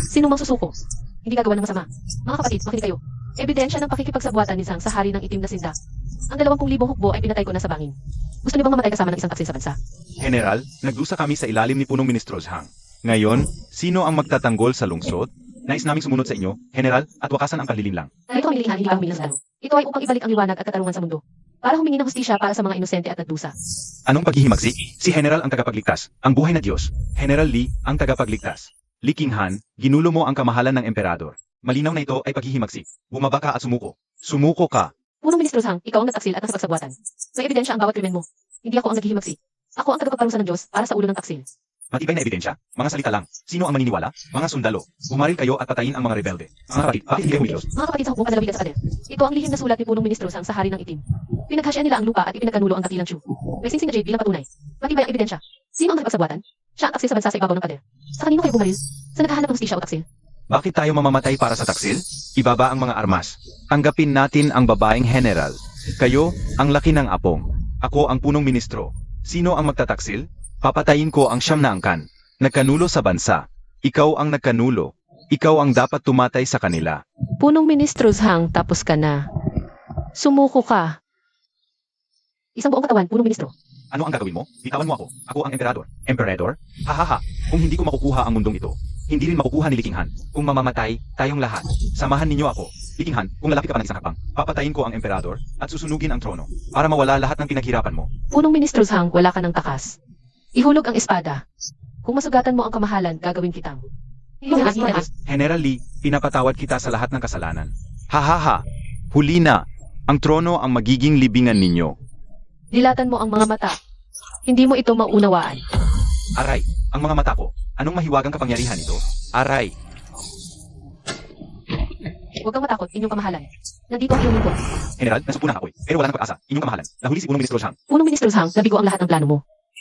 Sino mang susuko? Hindi gagawa ng masama. Mga kapatid, makinig kayo. Ebidensya ng pakikipagsabuatan ni Zhang sa hari ng itim na sindak. Ang 20,000 hukbo ay pinatay ko na sa bangin. Gusto niyo bang mamatay kasama ng isang taksil sa bansa? General, nagdusa kami sa ilalim ni punong ministro Zhang. Ngayon, sino ang magtatanggol sa lungsod? Nais naming sumunod sa inyo, General, at wakasan ang kalilinglang. Narito ang milihan, hindi para humingi ng salo. Ito ay upang ibalik ang liwanag at katarungan sa mundo. Para humingi ng hustisya para sa mga inosente at nagdusa. Anong paghihimagsik? Si General ang tagapagligtas, ang buhay na Diyos. General Lee ang tagapagligtas. Li Qinghan, ginulo mo ang kamahalan ng emperador. Malinaw na ito ay paghihimagsik. Bumaba ka at sumuko. Sumuko ka. Punong Ministro Zhang, ikaw ang nagtaksil at nasa pagsabuatan. May ebidensya ang bawat krimen mo. Hindi ako ang naghihimagsik. Ako ang tagapagparusa ng Diyos para sa ulo ng taksil. Matibay na ebidensya? Mga salita lang. Sino ang maniniwala? Mga sundalo. Bumaril kayo at patayin ang mga rebelde. Mga kapatid, bakit hindi kayo umilos? Mga kapatid sa hukbong kalalawigan sa pader. Ito ang lihim na sulat ni punong Ministro Zhang sa hari ng itim. Pinaghasya nila ang lupa at ipinagkanulo ang dakilang Chu. May singsing na jade bilang patunay. Matibay ang ebidensya. Sino ang nakipagsabuatan? Siya ang taksil sa bansa sa ibabaw ng pader. Sa kanino kayo bumaril? Sa naghahanap ng hustisya o taksil? Bakit tayo mamamatay para sa taksil? Ibaba ang mga armas. Tanggapin natin ang babaeng general. Kayo, ang laki ng apong. Ako ang punong ministro. Sino ang magtataksil? Papatayin ko ang siyam na angkan. Nagkanulo sa bansa. Ikaw ang nagkanulo. Ikaw ang dapat tumatay sa kanila. Punong Ministro Zhang, tapos ka na. Sumuko ka. Isang buong katawan, punong ministro. Ano ang gagawin mo? Bitawan mo ako. Ako ang emperador. Emperador? Hahaha. Kung hindi ko makukuha ang mundong ito, hindi rin makukuha ni Li Qinghan. Kung mamamatay, tayong lahat. Samahan ninyo ako. Li Qinghan, kung lalapit ka pa ng isang hakbang, papatayin ko ang emperador at susunugin ang trono para mawala lahat ng pinaghirapan mo. Punong Ministro Zhang, wala ka ng takas. Ihulog ang espada. Kung masugatan mo ang kamahalan, gagawin kitang. General Li, pinapatawad kita sa lahat ng kasalanan. Hahaha. Huli na. Ang trono ang magiging libingan ninyo. Dilatan mo ang mga mata. Hindi mo ito maunawaan. Aray, ang mga mata ko. Anong mahiwagang kapangyarihan ito? Aray. Huwag kang matakot, inyong kamahalan. Nandito ang iyong lingkod. General, nasupunan ako pero wala nang pag-asa. Inyong kamahalan. Nahuli si Punong Ministro Zhang. Punong Ministro Zhang, nabigo ang lahat ng plano mo.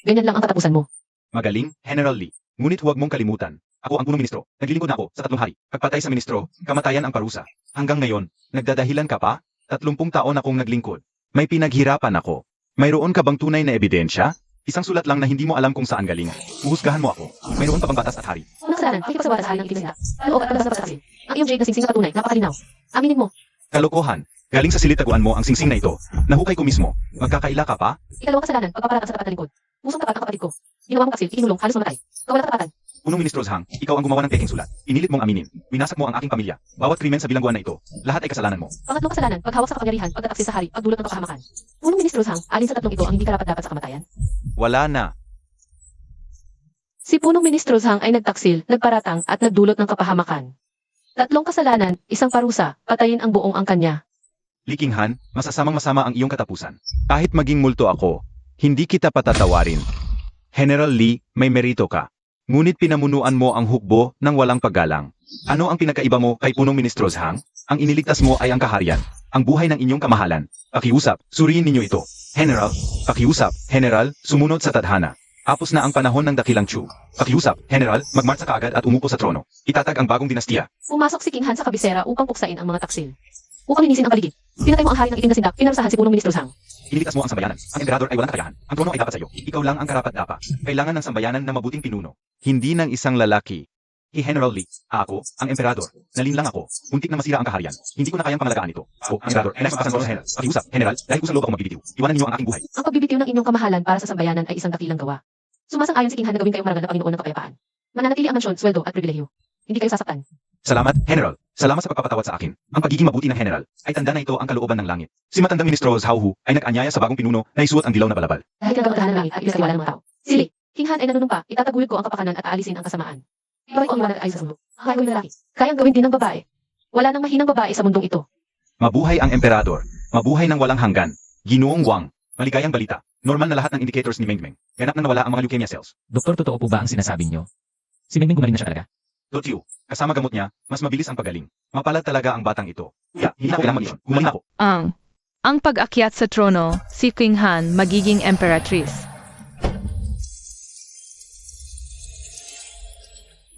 Ganyan lang ang katapusan mo. Magaling, General Li. Ngunit huwag mong kalimutan. Ako ang punong ministro. Naglilingkod na ako sa 3 hari. Pagpatay sa ministro, kamatayan ang parusa. Hanggang ngayon, nagdadahilan ka pa? 30 taon akong naglingkod. May pinaghirapan ako. Mayroon ka bang tunay na ebidensya? Isang sulat lang na hindi mo alam kung saan galing. Uhusgahan mo ako. Mayroon pa bang batas at hari? Unang kasalanan, pakipagsawa sa hari ng itinasila. Kaloob at palabas na pagkakasal. Ang iyong jade na singsing na patunay, napakalinaw. Aminin mo, Kalokohan. Galing sa silitaguan mo ang singsing na ito. Nahukay ko mismo. Magkakaila ka pa? ikalawang kasalanan, pagpaparatan sa tapat na lingkod. Pusong tapat ang kapatid ko. Ginawa mong taksil, ikinulong, halos mamatay. Kawalang katapatan. Punong Ministro Zhang, ikaw ang gumawa ng peking sulat. Inilit mong aminin. Winasak mo ang aking pamilya. Bawat krimen sa bilangguan na ito. Lahat ay kasalanan mo. Pangatlong kasalanan, paghawak sa kapangyarihan, pagtataksil sa hari, pagdulot ng kapahamakan. Punong Ministro Zhang, alin sa tatlong ito ang hindi karapat-dapat sa kamatayan? Wala na. Si Punong Ministro Zhang ay nagtaksil, nagparatang at nagdulot ng kapahamakan. Tatlong kasalanan, isang parusa, patayin ang buong angkan niya. Li Qinghan, masasamang masama ang iyong katapusan. Kahit maging multo ako, hindi kita patatawarin. General Li, may merito ka. Ngunit pinamunuan mo ang hukbo ng walang paggalang. Ano ang pinakaiba mo kay Punong Ministro Zhang? Ang iniligtas mo ay ang kaharian, ang buhay ng inyong kamahalan. Pakiusap, suriin ninyo ito. General, pakiusap, General, sumunod sa tadhana. Apos na ang panahon ng dakilang Chu. Pakiusap, General, magmarsa ka agad at umupo sa trono. Itatag ang bagong dinastiya. Pumasok si Qinghan sa kabisera upang puksain ang mga taksil. Upang linisin ang paligid. Pinatay mo ang hari ng itim na sindak, pinarusahan si Punong Ministro Zhang. Iniligtas mo ang sambayanan. Ang emperador ay walang kakayahan. Ang trono ay dapat sa iyo. Ikaw lang ang karapat-dapat. Kailangan ng sambayanan na mabuting pinuno. Hindi ng isang lalaki. General Li, ako, ang emperador. Nalinlang ako. Muntik na masira ang kaharian. Hindi ko na kayang pangalagaan ito. Ako, ang emperador, ay nagpapasan ko sa General. Pakiusap, General, dahil kusang loob ako magbibitiw. Iwanan niyo ang aking buhay. Ang pagbibitiw ng inyong kamahalan para sa sambayanan ay isang dakilang gawa. Sumasang-ayon si Qinghan na gawin kayong marangal na Panginoon ng kapayapaan. Mananatili ang mansyon, sweldo at pribilehyo. Hindi kayo sasaktan. Salamat, General. Salamat sa pagpapatawad sa akin. Ang pagiging mabuti ng General ay tanda na ito ang kalooban ng langit. Si matandang ministro Zhao Hu ay nag-anyaya sa bagong pinuno na isuot ang dilaw na balabal. Dahil kinagagadahan ng langit at ilasaliwala ng mga tao. Sili, Qinghan ay nanunumpa, itataguyod ko ang kapakanan at aalisin ang kasamaan. Ibalik ang liwanag ay sa mundo. Kaya gawin lalaki. Kayang gawin din ng babae. Wala nang mahinang babae sa mundong ito. Mabuhay ang emperador. Mabuhay ng walang hanggan. Ginoong Wang. Maligayang balita. Normal na lahat ng indicators ni Mengmeng. Ganap na nawala ang mga leukemia cells. Doktor, totoo po ba ang sinasabi niyo? Si Mengmeng gumaling na siya talaga? Dotyu, kasama gamot niya, mas mabilis ang pagaling. Mapalad talaga ang batang ito. Hindi na ako kailangan mag-iyon. Gumaling ako. Ang pag-akyat sa trono, si Qinghan magiging emperatrice.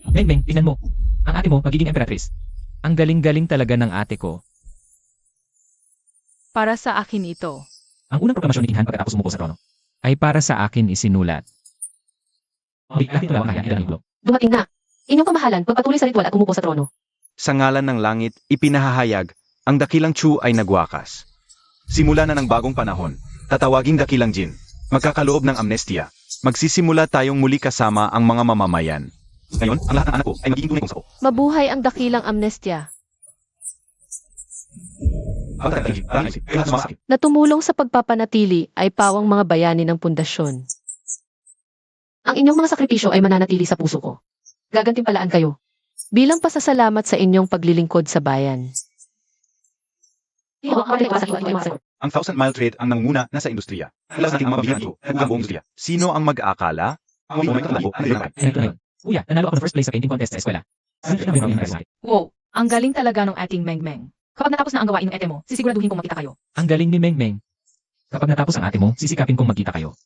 Mengmeng, tingnan mo. Ang ate mo magiging emperatrice. Ang galing-galing talaga ng ate ko. Para sa akin ito. Ang unang proklamasyon ni Qinghan pagkatapos umupo sa trono ay para sa akin isinulat. Bigla ito lang kaya ilan yung Dumating na. Inyong kamahalan, pagpatuloy sa ritual at umupo sa trono. Sa ngalan ng langit, ipinahahayag, ang dakilang Chu ay nagwakas. Simula na ng bagong panahon, tatawaging dakilang Jin. Magkakaloob ng amnestia. Magsisimula tayong muli kasama ang mga mamamayan. Ngayon, ang lahat ng anak ko ay magiging tunay kong sako. Mabuhay ang dakilang amnestia na tumulong sa pagpapanatili ay pawang mga bayani ng pundasyon. Ang inyong mga sakripisyo ay mananatili sa puso ko. Gagantimpalaan kayo bilang pasasalamat sa inyong paglilingkod sa bayan. Ang 1,000-mile trade ang nangunguna na sa industriya. Kailangan natin ang mabilihan ito at buong industriya. Sino ang mag-aakala? Ang momento na Ganito na yun. Kuya, nanalo ako ng first place sa painting contest sa eskwela. Wow, ang galing talaga ng ating Mengmeng. Kapag natapos na ang gawain ng ete mo, sisiguraduhin kong makita kayo. Ang galing ni Mengmeng. Kapag natapos ang ate mo, sisikapin kong magkita kayo.